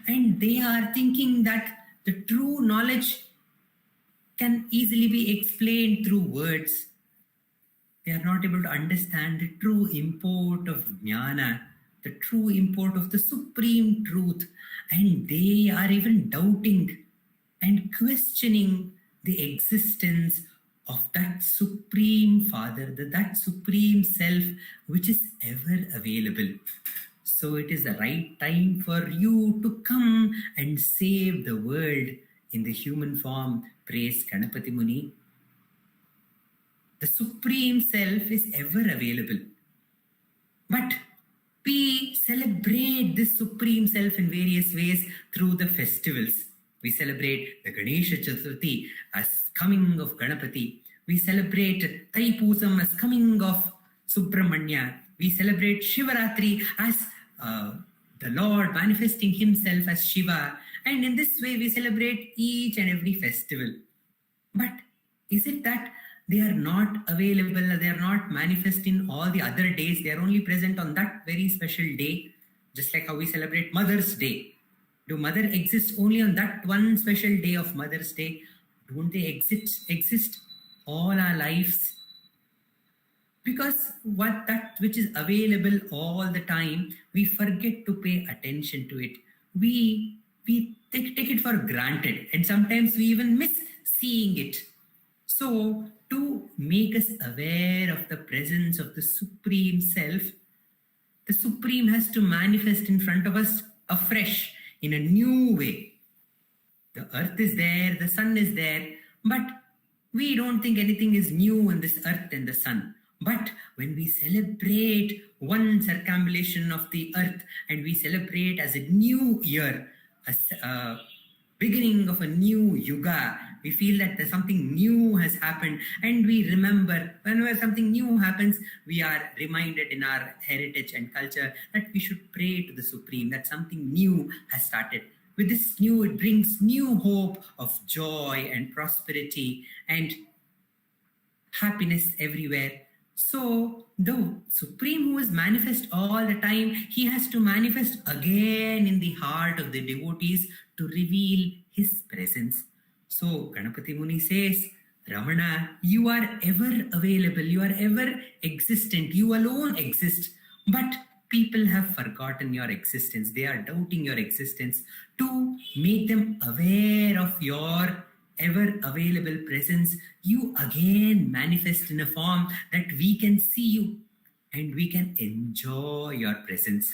And they are thinking that the true knowledge can easily be explained through words. They are not able to understand the true import of jnana, the true import of the supreme truth. And they are even doubting and questioning the existence of that supreme Father, that supreme self which is ever available. So it is the right time for you to come and save the world in the human form. Praise Ganapati Muni. The supreme self is ever available. But we celebrate this supreme self in various ways through the festivals. We celebrate the Ganesha Chaturthi as coming of Ganapati. We celebrate Thaipusam as coming of Subramanya. We celebrate Shivaratri as the Lord manifesting himself as Shiva. And in this way we celebrate each and every festival. But is it that they are not available, they are not manifest in all the other days, they are only present on that very special day? Just like how we celebrate Mother's Day. Do Mother exist only on that one special day of Mother's Day? Don't they exist all our lives? Because that which is available all the time, we forget to pay attention to it. We take it for granted, and sometimes we even miss seeing it. So to make us aware of the presence of the Supreme Self, the Supreme has to manifest in front of us afresh, in a new way. The earth is there, the sun is there, but we don't think anything is new in this earth and the sun. But when we celebrate one circumambulation of the earth and we celebrate as a new year, a beginning of a new yuga, we feel that there's something new has happened, and we remember whenever something new happens, we are reminded in our heritage and culture that we should pray to the Supreme, that something new has started. With this new, it brings new hope of joy and prosperity and happiness everywhere. So the Supreme, who is manifest all the time, he has to manifest again in the heart of the devotees to reveal his presence. So Ganapati Muni says, Ramana, you are ever available, you are ever existent, you alone exist. But people have forgotten your existence, they are doubting your existence. To make them aware of your ever available presence, you again manifest in a form that we can see you and we can enjoy your presence.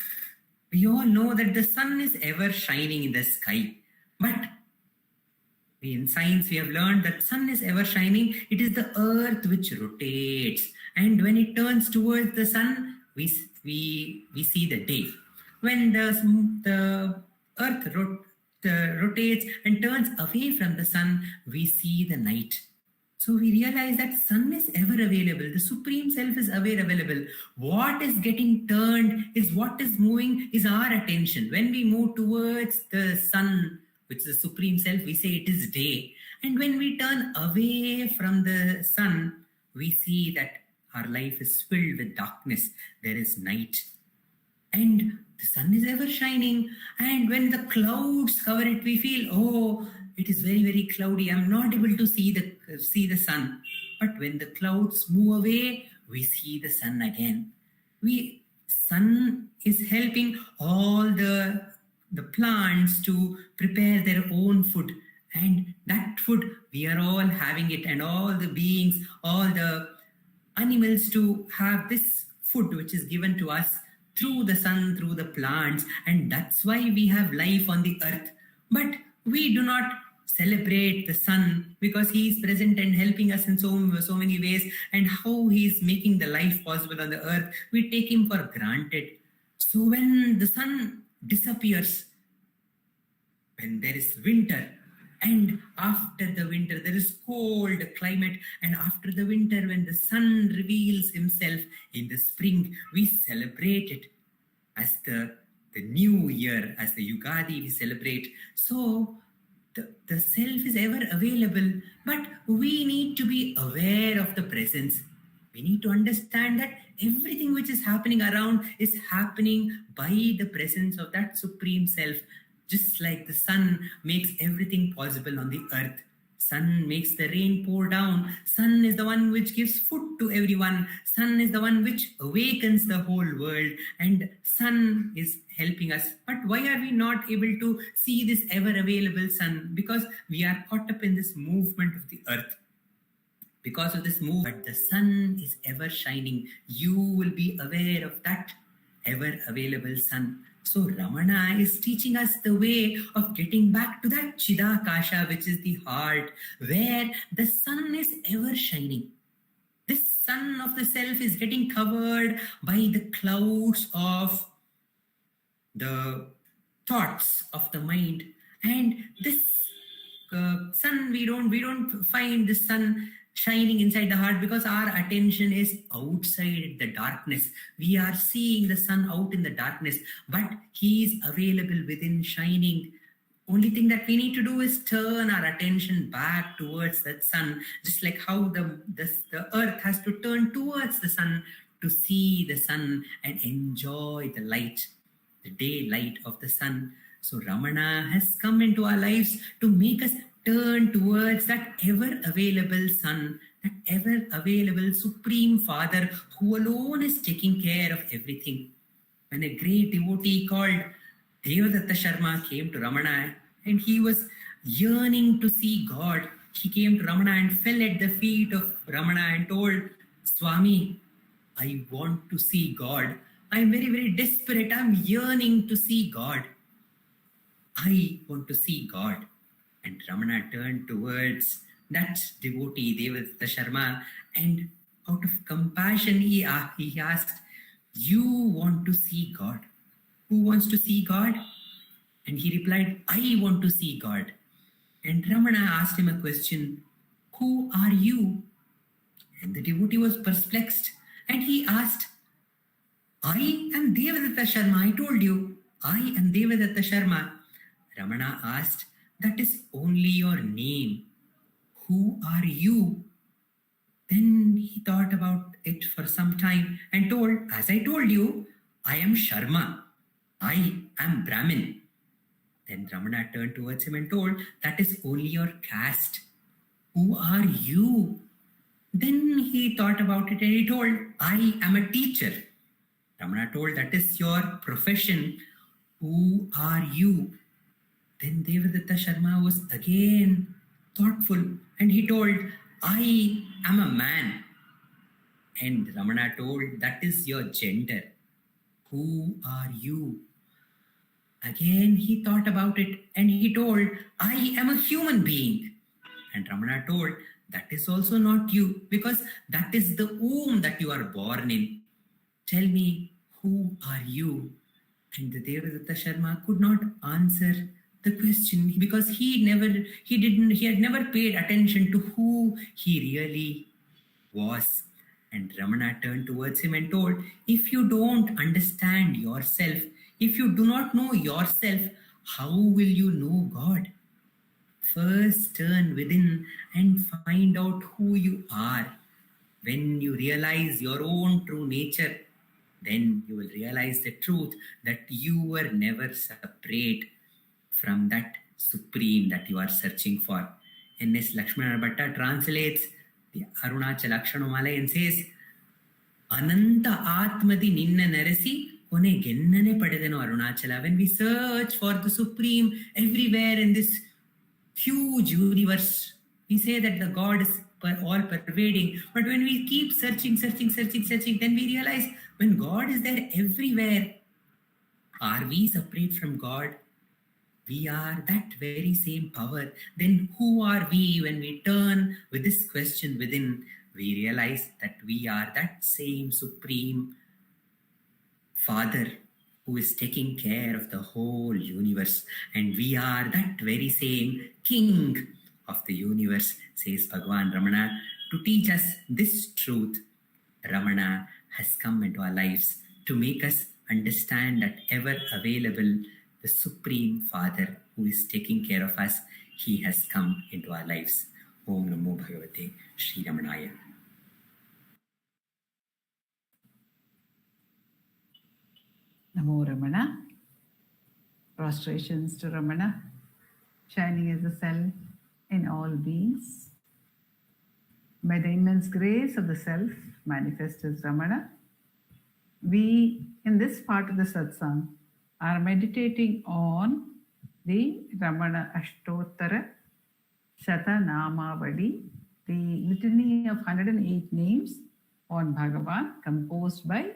We all know that the sun is ever shining in the sky, but in science we have learned that sun is ever shining. It is the earth which rotates, and when it turns towards the sun, we see the day. When the earth rotates and turns away from the sun, we see the night. So we realize that sun is ever available. The Supreme Self is ever available. What is getting turned is what is moving is our attention. When we move towards the sun, which is the Supreme Self, we say it is day. And when we turn away from the sun, we see that our life is filled with darkness. There is night. And the sun is ever shining, and when the clouds cover it, we feel, oh, it is very, very cloudy. I'm not able to see the sun. But when the clouds move away, we see the sun again. Sun is helping all the plants to prepare their own food, and that food we are all having it, and all the beings, all the animals to have this food which is given to us. through the sun, through the plants, and that's why we have life on the earth. But we do not celebrate the sun because he is present and helping us in so many ways, and how he is making the life possible on the earth. We take him for granted. So when the sun disappears, when there is winter, and after the winter there is cold climate, and after the winter when the sun reveals himself in the spring, we celebrate it as the new year, as the Yugadi we celebrate. So the self is ever available, but we need to be aware of the presence. We need to understand that everything which is happening around is happening by the presence of that Supreme Self. Just like the sun makes everything possible on the earth. Sun makes the rain pour down. Sun is the one which gives food to everyone. Sun is the one which awakens the whole world. And sun is helping us. But why are we not able to see this ever available sun? Because we are caught up in this movement of the earth. Because of this movement, the sun is ever shining. You will be aware of that ever available sun. So Ramana is teaching us the way of getting back to that Chidakasha, which is the heart, where the sun is ever shining. This sun of the self is getting covered by the clouds of the thoughts of the mind. And this sun, we don't find the sun shining inside the heart because our attention is outside the darkness. We are seeing the sun out in the darkness, but he is available within, shining. Only thing that we need to do is turn our attention back towards that sun, just like how the earth has to turn towards the sun to see the sun and enjoy the light, the daylight of the sun. So Ramana has come into our lives to make us turn towards that ever-available sun, that ever-available Supreme Father who alone is taking care of everything. When a great devotee called Devadatta Sharma came to Ramana and he was yearning to see God, he came to Ramana and fell at the feet of Ramana and told, Swami, I want to see God. I'm very, very desperate. I'm yearning to see God. I want to see God. And Ramana turned towards that devotee, Devadatta Sharma, and out of compassion, he asked, you want to see God? Who wants to see God? And he replied, I want to see God. And Ramana asked him a question, who are you? And the devotee was perplexed, and he asked, I am Devadatta Sharma. I told you, I am Devadatta Sharma. Ramana asked, that is only your name. Who are you? Then he thought about it for some time and told, as I told you, I am Sharma. I am Brahmin. Then Ramana turned towards him and told, that is only your caste. Who are you? Then he thought about it and he told, I am a teacher. Ramana told, that is your profession. Who are you? Then Devadatta Sharma was again thoughtful and he told, I am a man. And Ramana told, that is your gender. Who are you? Again he thought about it and he told, I am a human being. And Ramana told, that is also not you, because that is the womb that you are born in. Tell me, who are you? And the Devadatta Sharma could not answer the question because he had never paid attention to who he really was. And Ramana turned towards him and told, if you don't understand yourself, if you do not know yourself, how will you know God? First turn within and find out who you are. When you realize your own true nature, then you will realize the truth that you were never separate from that Supreme that you are searching for. N.S. Lakshmana Bhatta translates the Arunachala Akshanamala and says, Ananta Atmadi Ninna Narasi Kone Gennane Padedano Arunachala. When we search for the Supreme everywhere in this huge universe, we say that the God is all pervading. But when we keep searching, then we realize when God is there everywhere, are we separate from God? We are that very same power. Then who are we? When we turn with this question within, we realize that we are that same supreme Father who is taking care of the whole universe. And we are that very same King of the universe, says Bhagavan Ramana. To teach us this truth, Ramana has come into our lives to make us understand that ever available, the Supreme Father who is taking care of us, he has come into our lives. Om Namo Bhagavate Sri Ramanaya. Namo Ramana. Prostrations to Ramana, shining as the self in all beings. By the immense grace of the self manifest as Ramana, we, in this part of the satsang, are meditating on the Ramana Ashtottara Shatanamavadi, the litany of 108 names on Bhagavan, composed by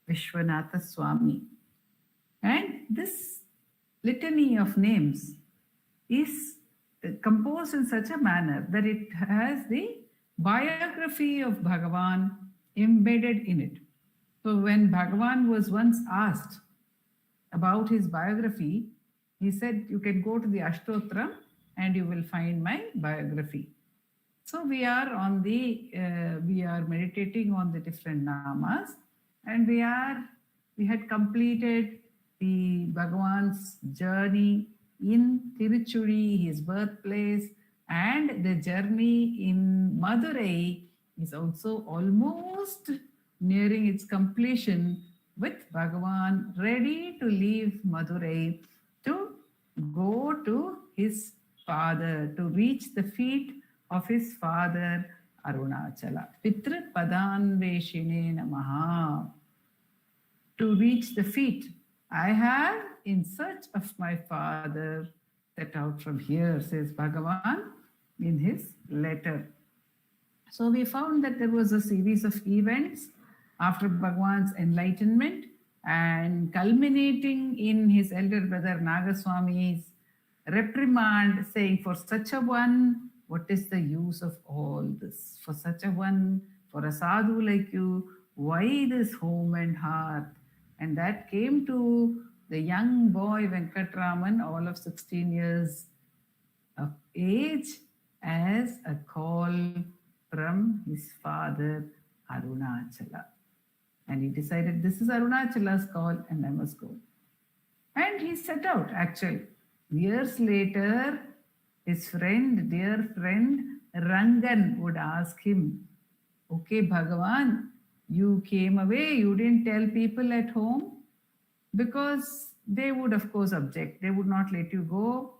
Vishwanatha Swami. And this litany of names is composed in such a manner that it has the biography of Bhagavan embedded in it. So when Bhagavan was once asked about his biography, he said, you can go to the Ashtottram and you will find my biography. So we are meditating on the different namas, and we had completed the Bhagavan's journey in Tiruchuri, his birthplace, and the journey in Madurai is also almost nearing its completion, with Bhagavan ready to leave Madurai to go to his father, to reach the feet of his father Arunachala. Pitra Padanveshine Namaha. To reach the feet, I have, in search of my father, set out from here, says Bhagavan in his letter. So we found that there was a series of events after Bhagavan's enlightenment, and culminating in his elder brother Nagaswami's reprimand, saying, for such a one, what is the use of all this? For such a one, for a sadhu like you, why this home and hearth? And that came to the young boy Venkatraman, all of 16 years of age, as a call from his father Arunachala. And he decided, this is Arunachala's call and I must go. And he set out, actually. Years later, his friend, dear friend, Rangan would ask him, okay, Bhagavan, you came away, you didn't tell people at home, because they would, of course, object. They would not let you go.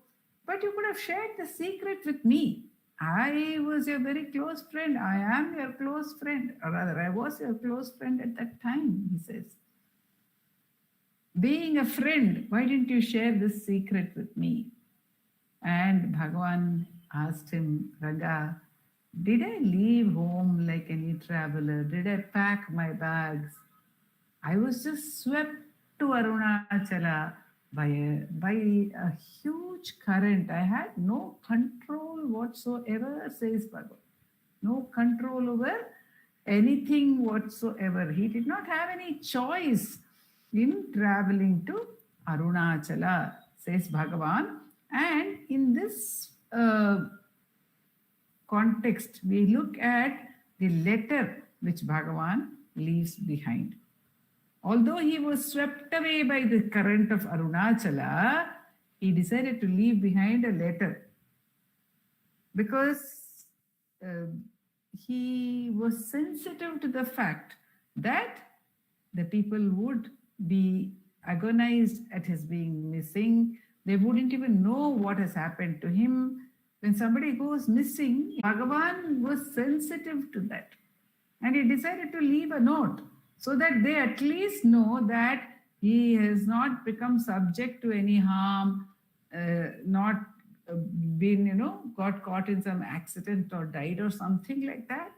But you could have shared the secret with me. I was your very close friend. I am your close friend. Or rather, I was your close friend at that time, he says. Being a friend, why didn't you share this secret with me? And Bhagavan asked him, Raga, did I leave home like any traveler? Did I pack my bags? I was just swept to Arunachala by a huge current. I had no control whatsoever, says Bhagavan. No control over anything whatsoever. He did not have any choice in traveling to Arunachala, says Bhagavan. And in this context, we look at the letter which Bhagavan leaves behind. Although he was swept away by the current of Arunachala, he decided to leave behind a letter, because he was sensitive to the fact that the people would be agonized at his being missing. They wouldn't even know what has happened to him. When somebody goes missing, Bhagavan was sensitive to that. And he decided to leave a note so that they at least know that he has not become subject to any harm, not been, got caught in some accident or died or something like that,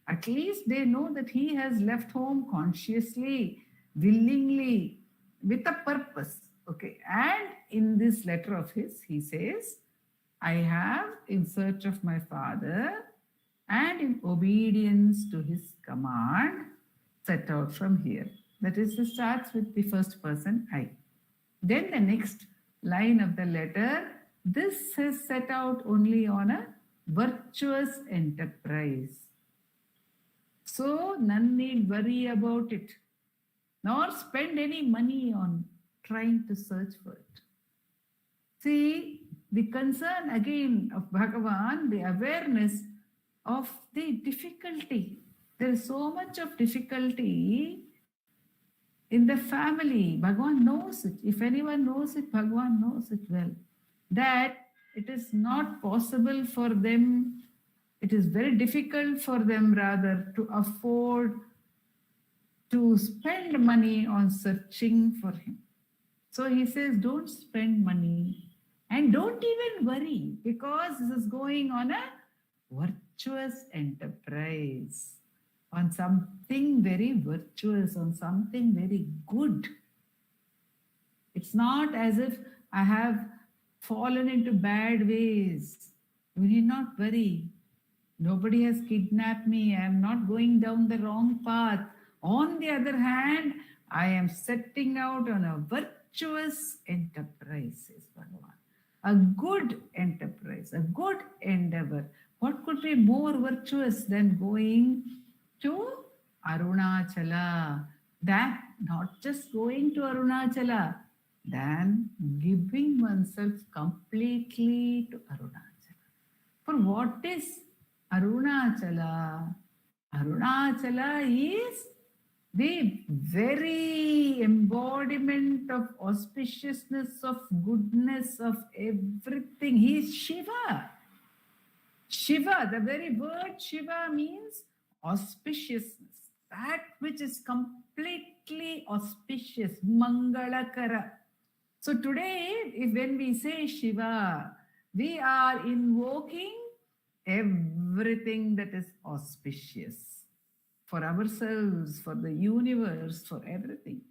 at least they know that he has left home consciously, willingly, with a purpose. Okay. And in this letter of his, he says, I have, in search of my father and in obedience to his command, set out from here. That is, it starts with the first person, I. Then the next line of the letter, this is set out only on a virtuous enterprise. So none need worry about it, nor spend any money on trying to search for it. See, the concern again of Bhagavan, the awareness of the difficulty. There is so much of difficulty in the family. Bhagavan knows it. If anyone knows it, Bhagavan knows it well. That it is not possible for them, it is very difficult for them rather to afford to spend money on searching for him. So he says, don't spend money and don't even worry, because this is going on a virtuous enterprise, on something very virtuous, on something very good. It's not as if I have fallen into bad ways. You need not worry. Nobody has kidnapped me. I am not going down the wrong path. On the other hand, I am setting out on a virtuous enterprise, says Bhagavan. A good enterprise, a good endeavor. What could be more virtuous than going to Arunachala? That not just going to Arunachala, than giving oneself completely to Arunachala. For what is Arunachala? Arunachala is the very embodiment of auspiciousness, of goodness, of everything. He is Shiva. Shiva, the very word Shiva means auspiciousness. That which is completely auspicious, Mangalakara. So today, when we say Shiva, we are invoking everything that is auspicious for ourselves, for the universe, for everything.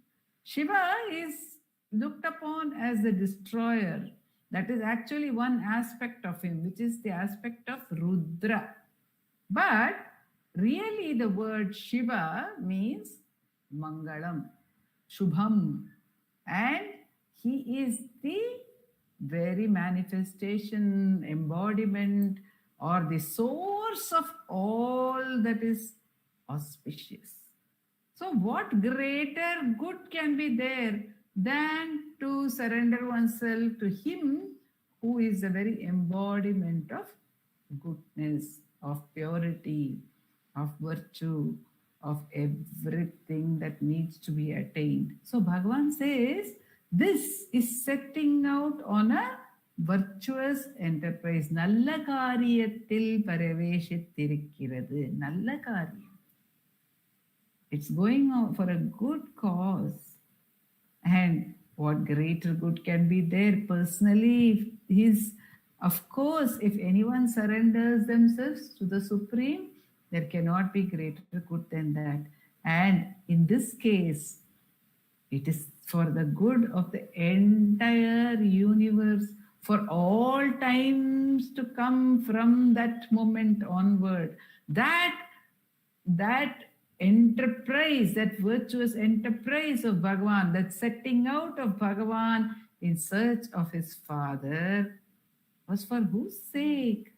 Shiva is looked upon as the destroyer. That is actually one aspect of him, which is the aspect of Rudra. But really the word Shiva means Mangalam, Shubham. And he is the very manifestation, embodiment, or the source of all that is auspicious. So what greater good can be there than to surrender oneself to him who is the very embodiment of goodness, of purity, of virtue, of everything that needs to be attained. So Bhagavan says, this is setting out on a virtuous enterprise. Nalla kariyattil paraveshittirikkirathu. Nalla kariyam. It's going out for a good cause. And what greater good can be there? Personally, of course, if anyone surrenders themselves to the Supreme, there cannot be greater good than that. And in this case, it is for the good of the entire universe, for all times to come from that moment onward. That enterprise, that virtuous enterprise of Bhagavan, that setting out of Bhagavan in search of his father, was for whose sake?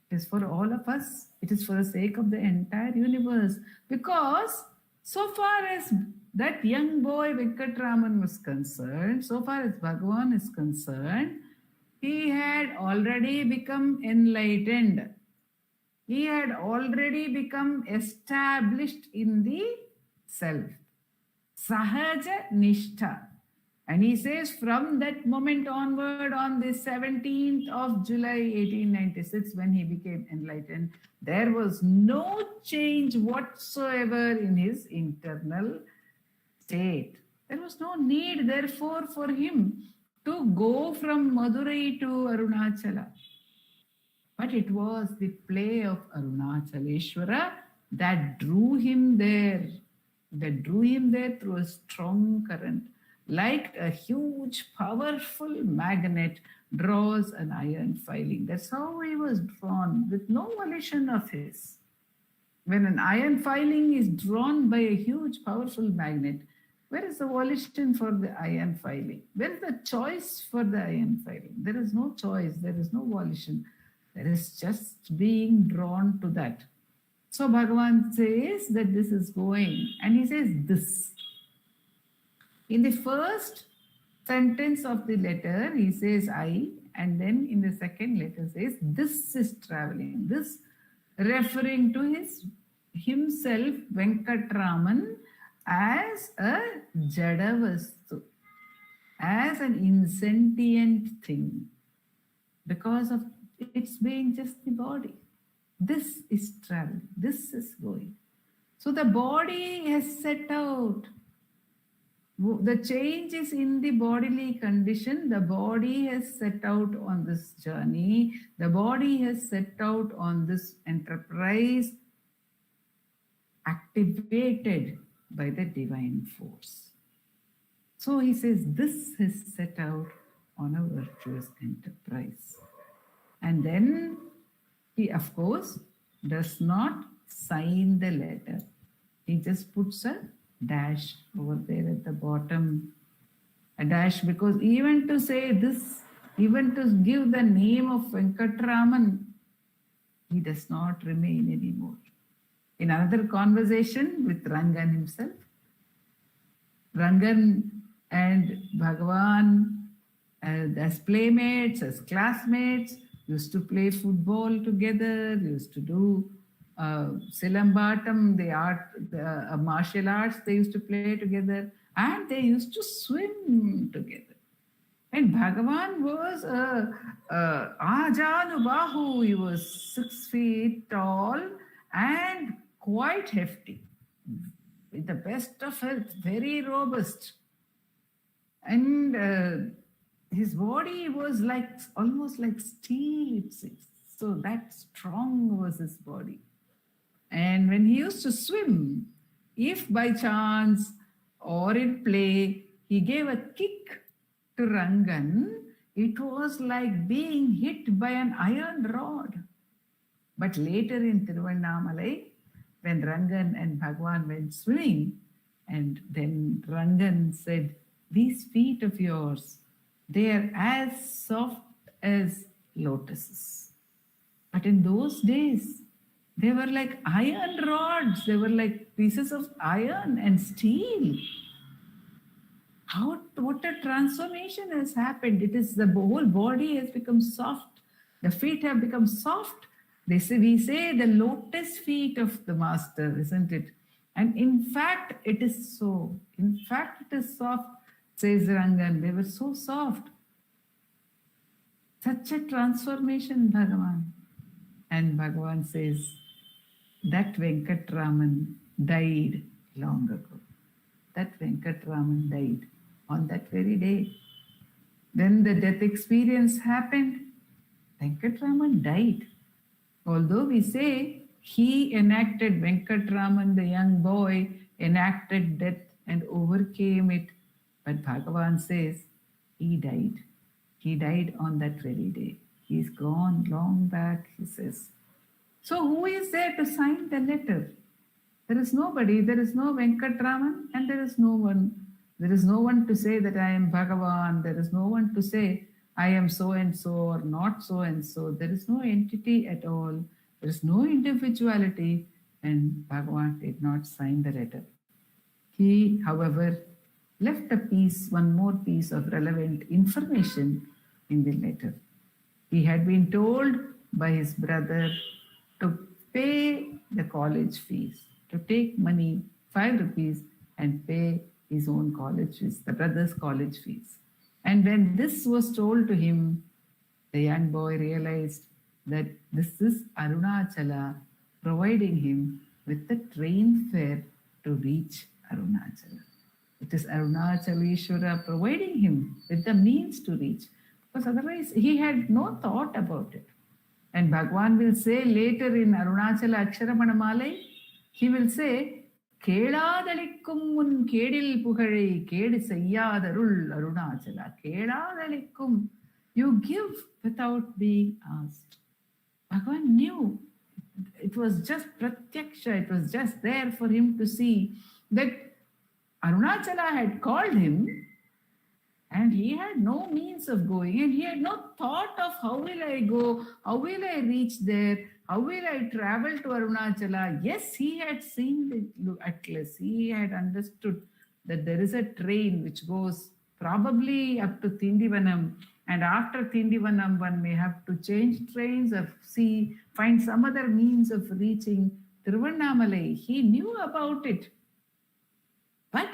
It is for all of us. It is for the sake of the entire universe. Because so far as that young boy Venkatraman was concerned, so far as Bhagavan is concerned, he had already become enlightened. He had already become established in the self. Sahaja Nishtha. And he says from that moment onward, on the 17th of July 1896, when he became enlightened, there was no change whatsoever in his internal state. There was no need, therefore, for him to go from Madurai to Arunachala. But it was the play of Arunachaleshwara that drew him there, through a strong current, like a huge, powerful magnet draws an iron filing. That's how he was drawn, with no volition of his. When an iron filing is drawn by a huge, powerful magnet, where is the volition for the iron filing? Where is the choice for the iron filing? There is no choice, there is no volition. There is just being drawn to that. So Bhagavan says that this is going, and he says this. In the first sentence of the letter, he says I, and then in the second letter says this is traveling. This referring to himself, Venkatraman, as a Jadavastu, as an insentient thing, because of its being just the body. This is traveling, this is going. So the body has set out. The change is in the bodily condition. The body has set out on this journey. The body has set out on this enterprise, activated by the divine force. So he says, this is set out on a virtuous enterprise. And then he, of course, does not sign the letter. He just puts a dash over there at the bottom. A dash, because even to say this, even to give the name of Venkatraman, he does not remain anymore. In another conversation with Rangan himself, Rangan and Bhagavan, as playmates, as classmates, used to play football together, used to do Silambatam, the martial arts, they used to play together, and they used to swim together. And Bhagavan was Ajanubahu, he was 6 feet tall and quite hefty, with the best of health, very robust. And his body was like almost like steel, it seems. So that strong was his body. And when he used to swim, if by chance or in play he gave a kick to Rangan, it was like being hit by an iron rod. But later in Tiruvannamalai, when Rangan and Bhagavan went swimming, and then Rangan said, these feet of yours, they are as soft as lotuses. But in those days, they were like iron rods. They were like pieces of iron and steel. What a transformation has happened. It is the whole body has become soft. The feet have become soft. We say the lotus feet of the master, isn't it? And in fact, it is so. In fact, it is soft, says Rangan. They were so soft. Such a transformation, Bhagavan. And Bhagavan says, that Venkatraman died long ago. That Venkatraman died on that very day. Then the death experience happened. Venkatraman died. Although we say he enacted, Venkatraman, the young boy, enacted death and overcame it. But Bhagavan says he died. He died on that very day. He's gone long back, he says. So who is there to sign the letter? There is nobody. There is no Venkatraman, and there is no one. There is no one to say that I am Bhagavan. There is no one to say I am so and so or not so and so. There is no entity at all. There is no individuality, and Bhagavan did not sign the letter. He, however, left one more piece of relevant information in the letter. He had been told by his brother to pay the college fees, to take money, 5 rupees, and pay his own college fees, the brother's college fees. And when this was told to him, the young boy realized that this is Arunachala providing him with the train fare to reach Arunachala. It is Arunachaleshwara providing him with the means to reach. Because otherwise he had no thought about it. And Bhagwan will say later in Arunachala Aksharamanamale, he will say, Kedadalikkum mun kedil puhazhai kedi seyyadarul Arunachala. Kedadalikkum. You give without being asked. Bhagwan knew. It was just pratyaksha. It was just there for him to see that Arunachala had called him and he had no means of going, and he had no thought of how will I go, how will I reach there, how will I travel to Arunachala. Yes, he had seen the atlas, he had understood that there is a train which goes probably up to Tindivanam, and after Tindivanam one may have to change trains or find some other means of reaching Tiruvannamalai. He knew about it. But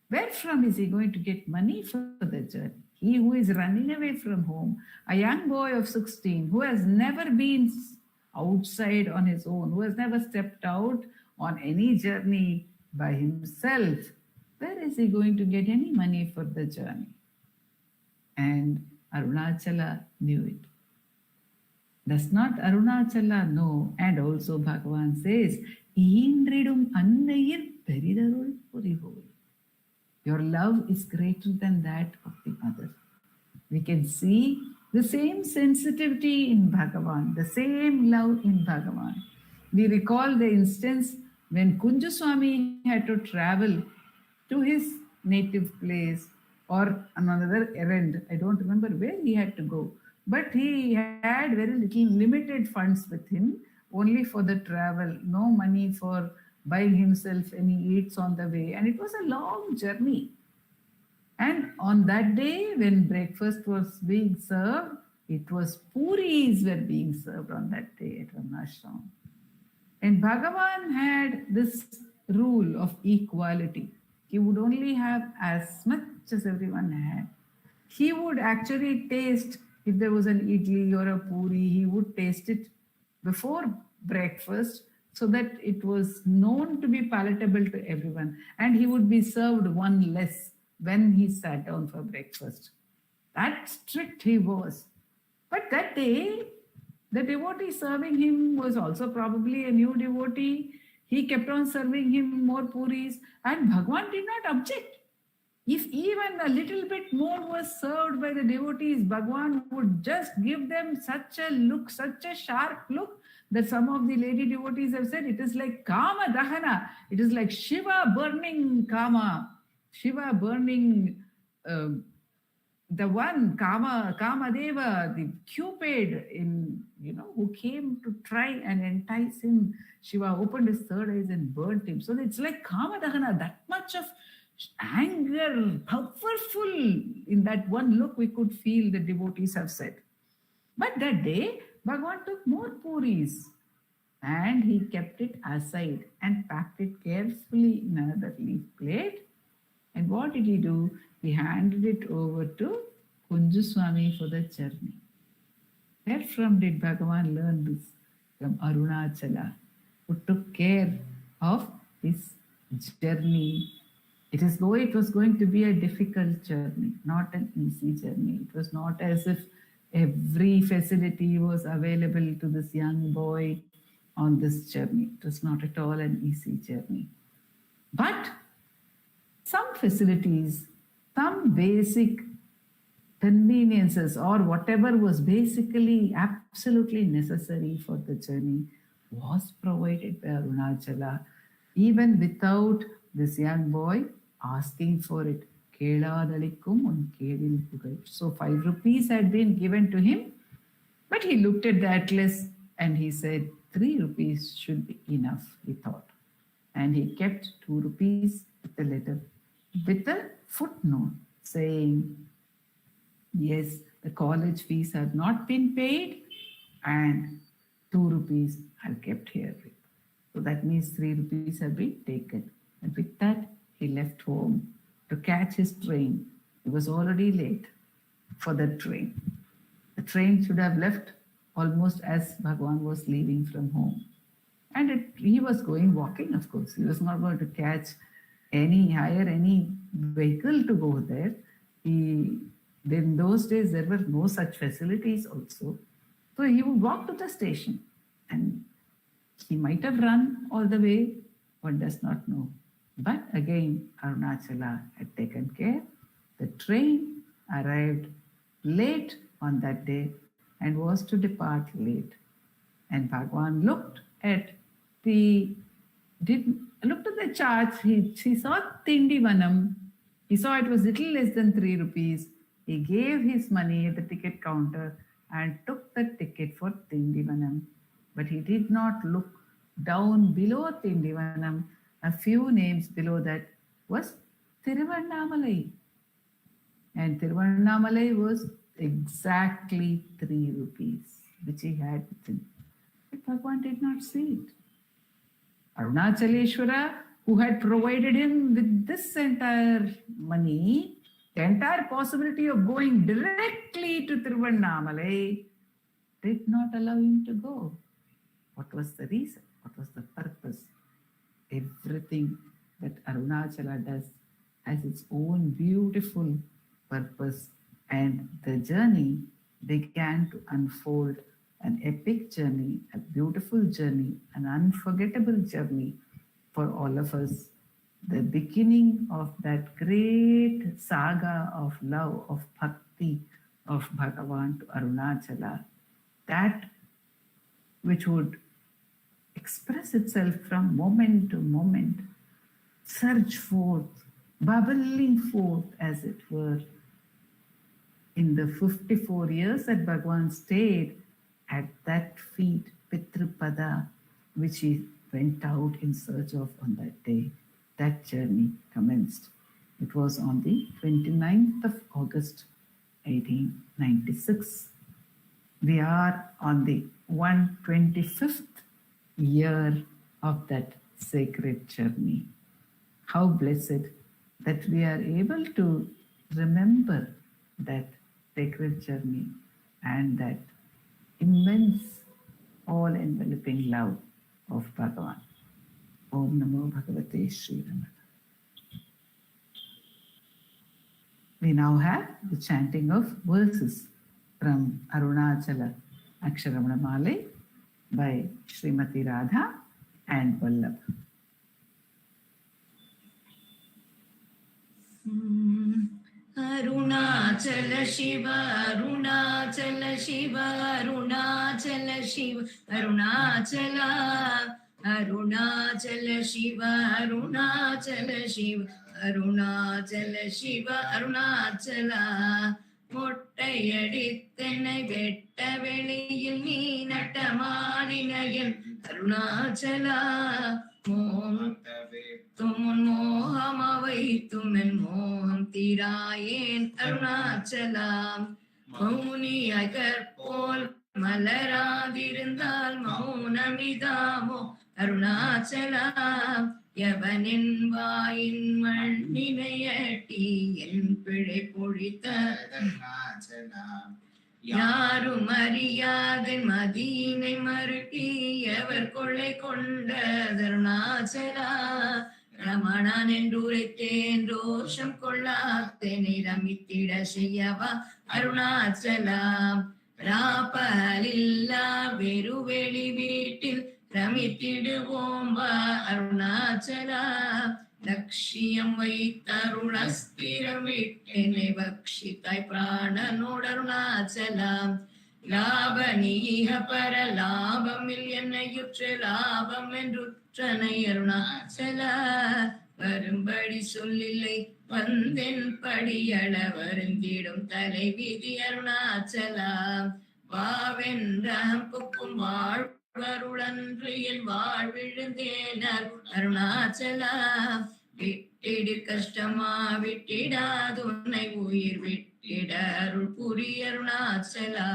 where from is he going to get money for the journey? He who is running away from home, a young boy of 16, who has never been outside on his own, who has never stepped out on any journey by himself, where is he going to get any money for the journey? And Arunachala knew it. Does not Arunachala know? And also Bhagavan says, Indridum annayir peridarul purihol. Your love is greater than that of the other. We can see the same sensitivity in Bhagavan, the same love in Bhagavan. We recall the instance when Kunjaswami had to travel to his native place or another errand. I don't remember where he had to go, but he had very little limited funds with him, only for the travel, no money for buying himself any eats on the way, and it was a long journey. And on that day when breakfast was being served, it was puris were being served on that day at Ramanaashram. And Bhagavan had this rule of equality. He would only have as much as everyone had. He would actually taste, if there was an idli or a puri, he would taste it before breakfast, so that it was known to be palatable to everyone. And he would be served one less when he sat down for breakfast. That strict he was. But that day, the devotee serving him was also probably a new devotee. He kept on serving him more puris, and Bhagavan did not object. If even a little bit more was served by the devotees, Bhagavan would just give them such a look, such a sharp look, that some of the lady devotees have said it is like Kama Dahana. It is like Shiva burning Kama. Shiva burning the one, Kamadeva, the Cupid, who came to try and entice him. Shiva opened his third eyes and burnt him. So it's like Kama Dahana, that much of anger, powerful in that one look we could feel, the devotees have said. But that day, Bhagavan took more puris and he kept it aside and packed it carefully in another leaf plate. And what did he do? He handed it over to Kunjaswami for the journey. Where from did Bhagavan learn this? From Arunachala, who took care of his journey. It was going to be a difficult journey, not an easy journey. It was not as if every facility was available to this young boy on this journey. It was not at all an easy journey. But some facilities, some basic conveniences or whatever was basically absolutely necessary for the journey was provided by Arunachala, even without this young boy asking for it. So 5 rupees had been given to him, but he looked at the atlas and he said 3 rupees should be enough, he thought. And he kept 2 rupees with the letter, with a footnote saying, yes, the college fees have not been paid and 2 rupees are kept here. So that means 3 rupees have been taken. And with that, he left home to catch his train. He was already late for the train. The train should have left almost as Bhagavan was leaving from home. And he was going walking, of course. He was not going to catch hire any vehicle to go there. In those days, there were no such facilities also. So he would walk to the station, and he might have run all the way, one does not know. But again, Arunachala had taken care. The train arrived late on that day and was to depart late. And Bhagwan looked at the charts. He saw Tindivanam. He saw it was little less than 3 rupees. He gave his money at the ticket counter and took the ticket for Tindivanam. But he did not look down below Tindivanam. A few names below that was Tiruvannamalai. And Tiruvannamalai was exactly 3 rupees, which he had with him. But Bhagwan did not see it. Arunachaleshwara, who had provided him with this entire money, the entire possibility of going directly to Tiruvannamalai, did not allow him to go. What was the reason? What was the purpose? Everything that Arunachala does has its own beautiful purpose, and the journey began to unfold, an epic journey, a beautiful journey, an unforgettable journey for all of us. The beginning of that great saga of love, of bhakti, of Bhagavan to Arunachala, that which would express itself from moment to moment, surge forth, bubbling forth as it were, in the 54 years that Bhagwan stayed at that feet, Pitrupada, which he went out in search of on that day. That journey commenced. It was on the 29th of August, 1896. We are on the 125th year of that sacred journey. How blessed that we are able to remember that sacred journey and that immense, all-enveloping love of Bhagavan. Om Namo Bhagavate Sri Ramana. We now have the chanting of verses from Arunachala Aksharamana Malai by Srimati Radha and Vallabh. Arunachala Shiva, Arunachala Shiva, Arunachala Shiva, Arunachala, Arunachala Shiva, Arunachala Shiva, Arunachala Shiva, Arunachala. மொட்டையடித்தென்னை வெட்ட வெளியில் நீ நட்டமாடினையன் அருணாச்சலா. துமன் மோகமவை துமன் மோகம் தீராயேன் அருணாச்சலா. மௌனியாய் கற்போல் மலராதிருந்தால் மௌனமிதாமோ அருணாச்சலா. எவனின் வாயின் மண்ணினையட்டி என் பிழை பொழித்த அருணாச்சலா. யாரும் அறியாத மதியினை மறுட்டி எவர் கொள்ளை கொண்ட அருணாச்சலா. ரமணன் என்றுரைத்தேன் ரோஷம் கொள்ளாத்தேனை ரமித்திட செய்யவா அருணாச்சலா. ராப்பலில்லா வெறுவெளி வீட்டில் ரமித்திடுவோம் வா அருணாச்சலா. லட்சியம் வைத்தருளஸ்திரம் விட்டெனை பக்ஷித்தாய் பிராணனோடு அருணாச்சலா. லாப நீக பர லாபமில் என்னையுற்ற லாபம் என்றுற்றனை அருணாச்சலா. வரும்படி சொல்லில்லை வந்தென் படியள வருந்திடும் தலைவிதி அருணாச்சலா. வாவென்றம் புக்கும் வாழ்வருளன்று என் வாழ்விழுந்தேன் அருணாச்சலா. விட்டிடு கஷ்டமா விட்டிடாது உன்னை உயிர் விட்டிட அருள் புரி அருணாச்சலா.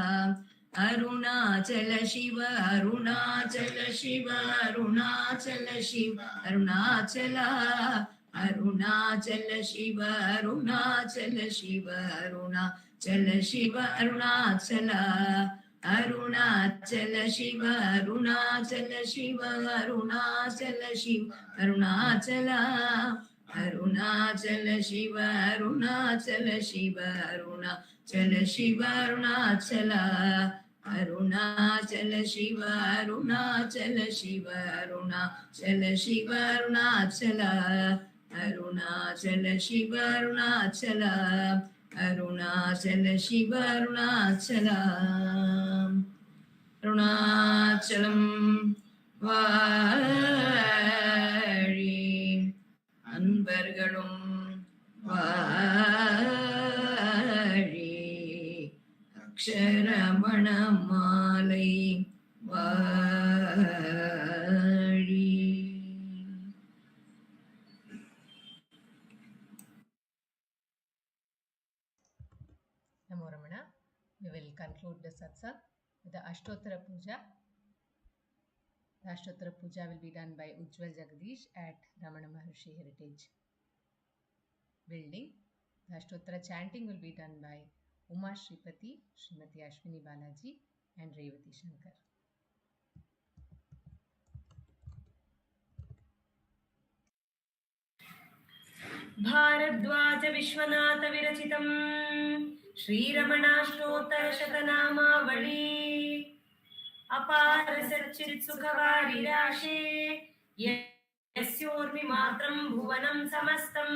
அருணாச்சல சிவ, அருணாச்சல சிவ, அருணாச்சல சிவ, அருணாச்சலா. அருணாச்சல சிவ, அருணாச்சல சிவ, அருணாச்சல சிவ, அருணாச்சலா. அருணாச்சல சிவ, அருணாச்சல சிவ, அருணாச்சல சிவ, Arunachala. Arunachala Shiva, Arunachala Shiva, Arunachala Shiva, Arunachala. Arunachala Shiva, Arunachala Shiva, Arunachala Shiva, Arunachala. Arunachala Shiva, Arunachala. Arunachala Shiva, Arunachala. Arunachalam வாழி அன்பர்களும் வாழி அக்ஷரமண மாலை வாழி. Namo Ramana. We will conclude the satsang with the Ashtottara Puja. The Ashtottara Puja will be done by Ujjwal Jagdish at Ramana Maharshi Heritage Building. The Ashtottara chanting will be done by Uma Shripati, Srimati Ashwini Balaji and Revathi Shankar. Bhardwaj Vishwanath विरचितं श्रीरमणाष्टोत्तर शतनामावली अपार सच्चित् सुखवारिराशे यस्योर्मि मात्रं भुवनं समस्तं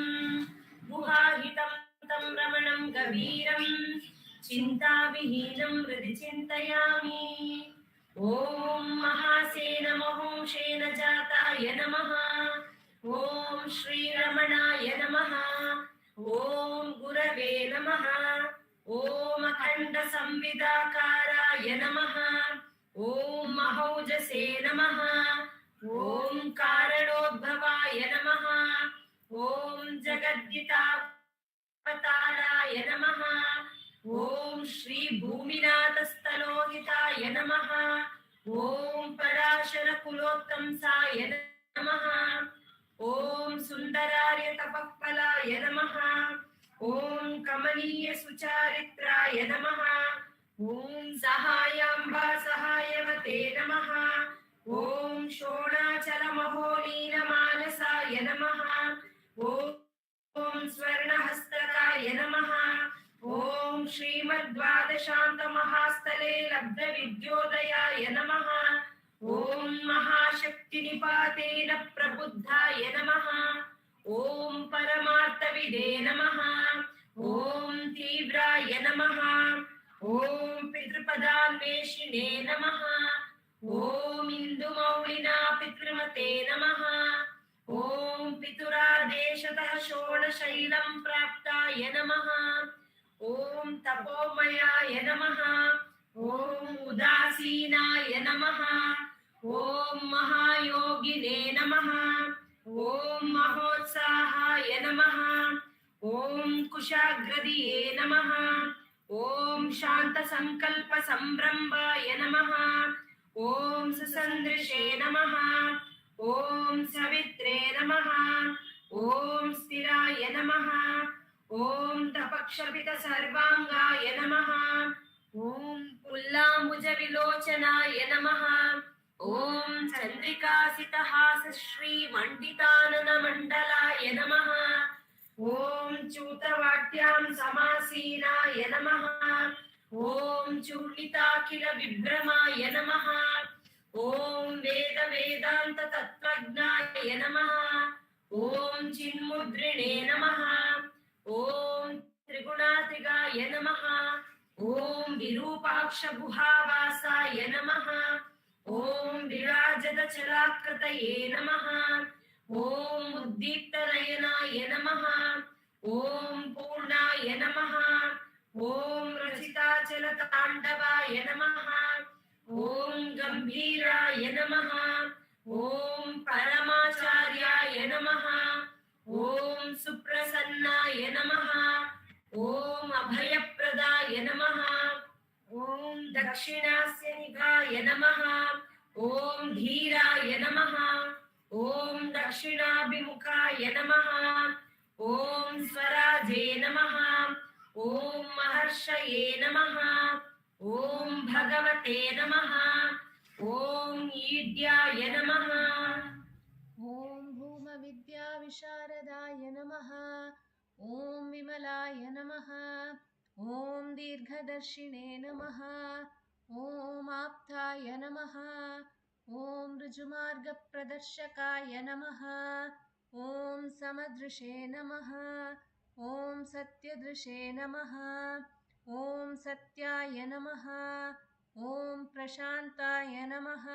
गुहाहितं तं रमणं गभीरं चिन्ताविहीनं हृदि चिन्तयामि. ॐ महासेन महोंशेन जाताय नमः. ॐ श्रीरमणाय नमः. ॐ गुरवे नमः. ॐ अखण्ड संविदाकाराय नमः. ॐ महौजसे नमः. ॐ कारणोद्भवाय नमः. ॐ जगद्दितावताराय नमः. ॐ श्री भूमिनाथस्थलोहिताय नमः. ॐ पराशरकुलोत्तंसाय नमः. ॐ सुन्दरार्य तपःफलाय नमः. ॐ कमनीय सुचारित्राय नमः. ॐ सहायाम्बा सहायवते नमः. ॐ शोणाचलमहोलीनमानसाय नमः. ॐ स्वर्णहस्तकाय नमः. ॐ श्रीमद्द्वादशान्तमहास्थले लब्धविद्योदयाय नमः. ॐ महाशक्तिनिपातेन प्रबुद्धाय नमः. ॐ परमार्थविदे नमः. ॐ तीव्राय नमः. ॐ पितृपदान्वेषिणे नमः. ॐ इन्दुमौलिना पितृमते नमः. ॐ पितुरादेशतः शोणशैलं प्राप्ताय नमः. ॐ तपोमयाय नमः. ॐ उदासीनाय नमः. ॐ महायोगिने नमः. ॐ महोत्साहाय नमः. ॐ कुशाग्रदिये नमः. ॐ शान्तसङ्कल्पसम्भ्रम्भाय नमः. ॐ सुसन्दृशे नमः. ॐ सवित्रे नमः. ॐ स्थिराय नमः. ॐ तपक्षपितसर्वाङ्गाय नमः. ॐ पुल्लाम्बुजविलोचनाय नमः. ॐ चन्द्रिकासितहासश्रीमण्डिताननमण्डलाय नमः. ॐ च्यूतवाट्यां समासीनाय नमः. ॐ चूर्णिताखिलविभ्रमाय नमः. ॐ वेदवेदान्ततत्त्वज्ञाय नमः. ॐ चिन्मुद्रिणे नमः. ॐ त्रिगुणात्रिगाय नमः. ॐ विरूपाक्षगुहावासाय नमः. ॐ विराजदचलाकृतये नमः. ॐ उद्दीप्तनयनाय नमः. ॐ पूर्णाय नमः. ॐ रचिताचलताण्डवाय नमः. ॐ गम्भीराय नमः. ॐ परमाचार्याय नमः. ॐ सुप्रसन्नाय नमः. ॐ अभयप्रदाय नमः. ॐ दक्षिणास्यनिगाय नमः. ॐ धीराय नमः. ॐ दक्षिणाभिमुखाय नमः. ॐ स्वराजे नमः. ॐ महर्षये नमः. ॐ भगवते नमः. ॐ ईड्याय नमः. ॐ भूम विद्याविशारदाय नमः। ॐ विमलाय नमः। ॐ दीर्घदर्शिने नमः। ॐ आप्ताय नमः। ॐ ऋजुमार्गप्रदर्शकाय नमः। ॐ समदृशे नमः। ॐ सत्यदृशे नमः। ॐ सत्याय नमः। ॐ प्रशान्ताय नमः।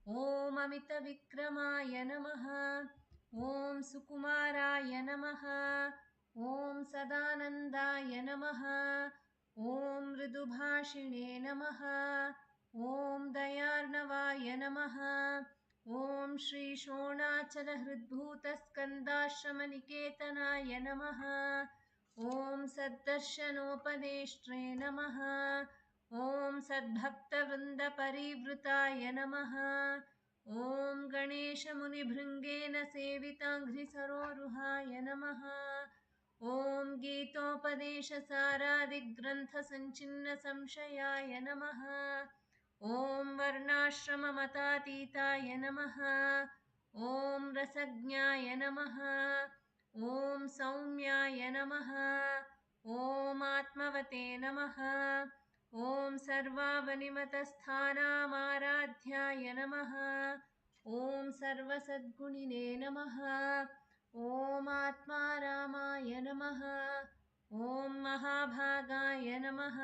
ॐ अमितविक्रमाय नमः। ॐ सुकुमाराय नमः। ॐ सदानन्दाय नमः। ॐ मृदुभाषिणे नमः। ॐ दयार्णवाय नमः। ॐ श्रीशोणाचलहृद्भूतस्कन्दाश्रमनिकेतनाय नमः। ॐ सद्दर्शनोपदेष्ट्रे नमः। ॐ सद्भक्तवृन्दपरिवृताय नमः। ॐ गणेशमुनिभृङ्गेन सेविताङ्घ्रिसरोरुहाय नमः। ॐ गीतोपदेशसारादिग्रन्थसञ्चिन्नसंशयाय नमः। ॐ वर्णाश्रममतातीताय नमः। ॐ रसज्ञाय नमः। ॐ सौम्याय नमः। ॐ आत्मवते नमः। ॐ सर्वावनिमतस्थानामाराध्याय नमः। ॐ सर्वसद्गुणिने नमः। ॐ आत्मारामाय नमः। ॐ महाभागाय नमः।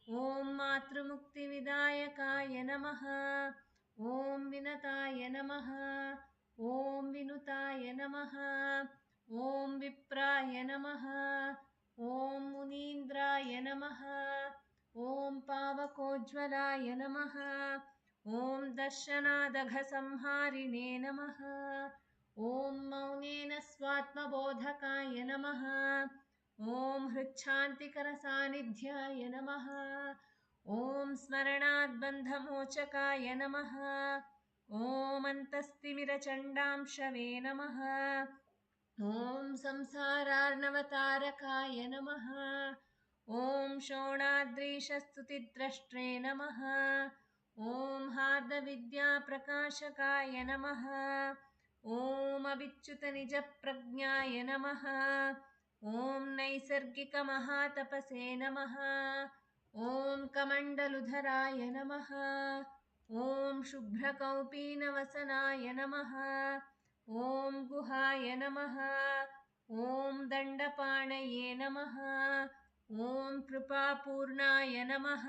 ॐ मातृमुक्तिविदायकाय नमः। ॐ विनताय नमः। ॐ विनुताय नमः। ॐ विप्राय नमः। ॐ मुनीन्द्राय नमः। ॐ पावकोज्ज्वलाय नमः। ॐ दर्शनादघसंहारिणे नमः। ॐ मौनेन स्वात्मबोधकाय नमः। ॐ हृच्छान्तिकरसान्निध्याय नमः। ॐ स्मरणाद्बन्धमोचकाय नमः। ॐ अन्तस्तिमिरचण्डांशवे नमः। ॐ संसारार्णवतारकाय नमः। ॐ शोणाद्रीशस्तुतिद्रष्ट्रे नमः। ॐ हार्दविद्याप्रकाशकाय नमः। ॐ अविच्युतनिजप्रज्ञाय नमः। ॐ नैसर्गिकमहातपसे नमः। ॐ कमण्डलुधराय नमः। ॐ शुभ्रकौपीनवसनाय नमः। ॐ गुहाय नमः। ॐ दण्डपाणये नमः। ॐ कृपापूर्णाय नमः।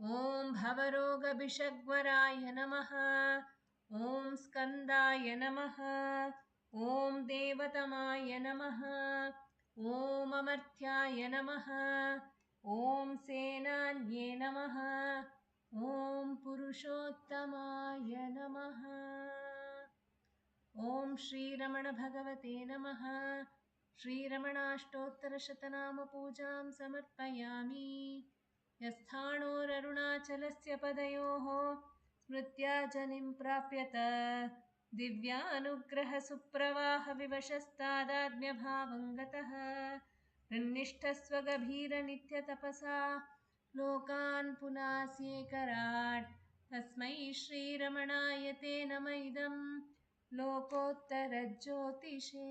ॐ भवरोगभिषग्वराय नमः। ॐ स्कन्दाय नमः। ॐ देवतमाय नमः। ॐ अमर्त्याय नमः। ॐ सेनान्ये नमः। ॐ पुरुषोत्तमाय नमः। ॐ श्रीरमणभगवते नमः। श्रीरमणाष्टोत्तरशतनामपूजां समर्पयामि। यस्थाणोररुणाचलस्य पदयोः स्मृत्याजनिं प्राप्यत दिव्यानुग्रहसुप्रवाहविवशस्तादात्म्यभावं गतः निर्निष्ठस्वगभीरनित्यतपसा लोकान् पुनास्येकराट् तस्मै श्रीरमणाय ते नम इदं लोकोत्तरज्योतिषे।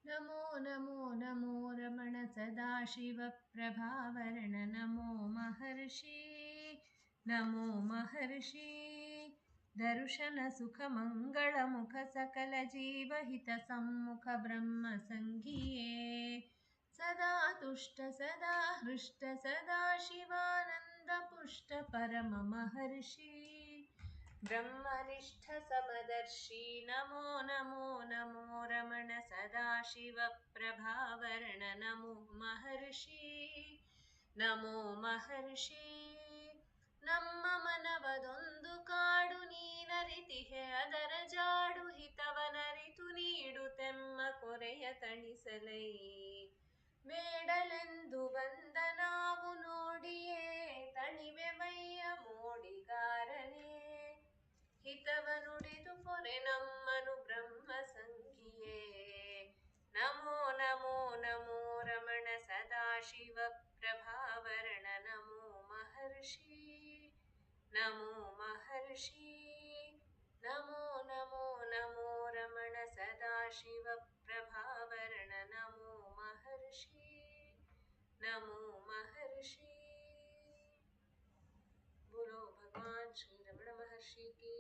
नमो नमो नमो रमण सदाशिवप्रभावरण नमो महर्षि। नमो महर्षि दर्शनसुखमङ्गलमुख सकलजीवहितसम्मुख ब्रह्मसङ्गीये सदा तुष्ट सदा हृष्ट सदा शिवानन्दपुष्ट परममहर्षि ब्रह्मनिष्ठ समदर्शी नमो नमो नमो रमण सदाशिव प्रभावर्ण नमो महर्षि नमो महर्षि ನಮ್ಮ ಮನವದೊಂದು ಕಾಡು ನೀನರಿತಿಹೆ ಅದರ ಜಾಡು ಹಿತವನರಿತು ನೀಡುತ್ತೆಮ್ಮ ಕೊರೆಯ ತಣಿಸಲೈ ಬೇಡಲೆಂದು ಬಂದ ನಾವು ನೋಡಿಯೇ ತಣಿವೆವಯ್ಯ ಮೋಡಿಗಾರನೇ ಹಿತವ ನುಡಿದು ಪೊರೆ ನಮ್ಮನು ಬ್ರಹ್ಮ ಸಂಖ್ಯೆಯೇ ನಮೋ ನಮೋ ನಮೋ ರಮಣ ಸದಾಶಿವ ಪ್ರಭಾವರಣ ನಮೋ महर्षि नमो महर्षि नमो नमो नमो रमण सदाशिव प्रभावरण नमो महर्षि नमो महर्षि बोलो भगवान श्री रमण महर्षि की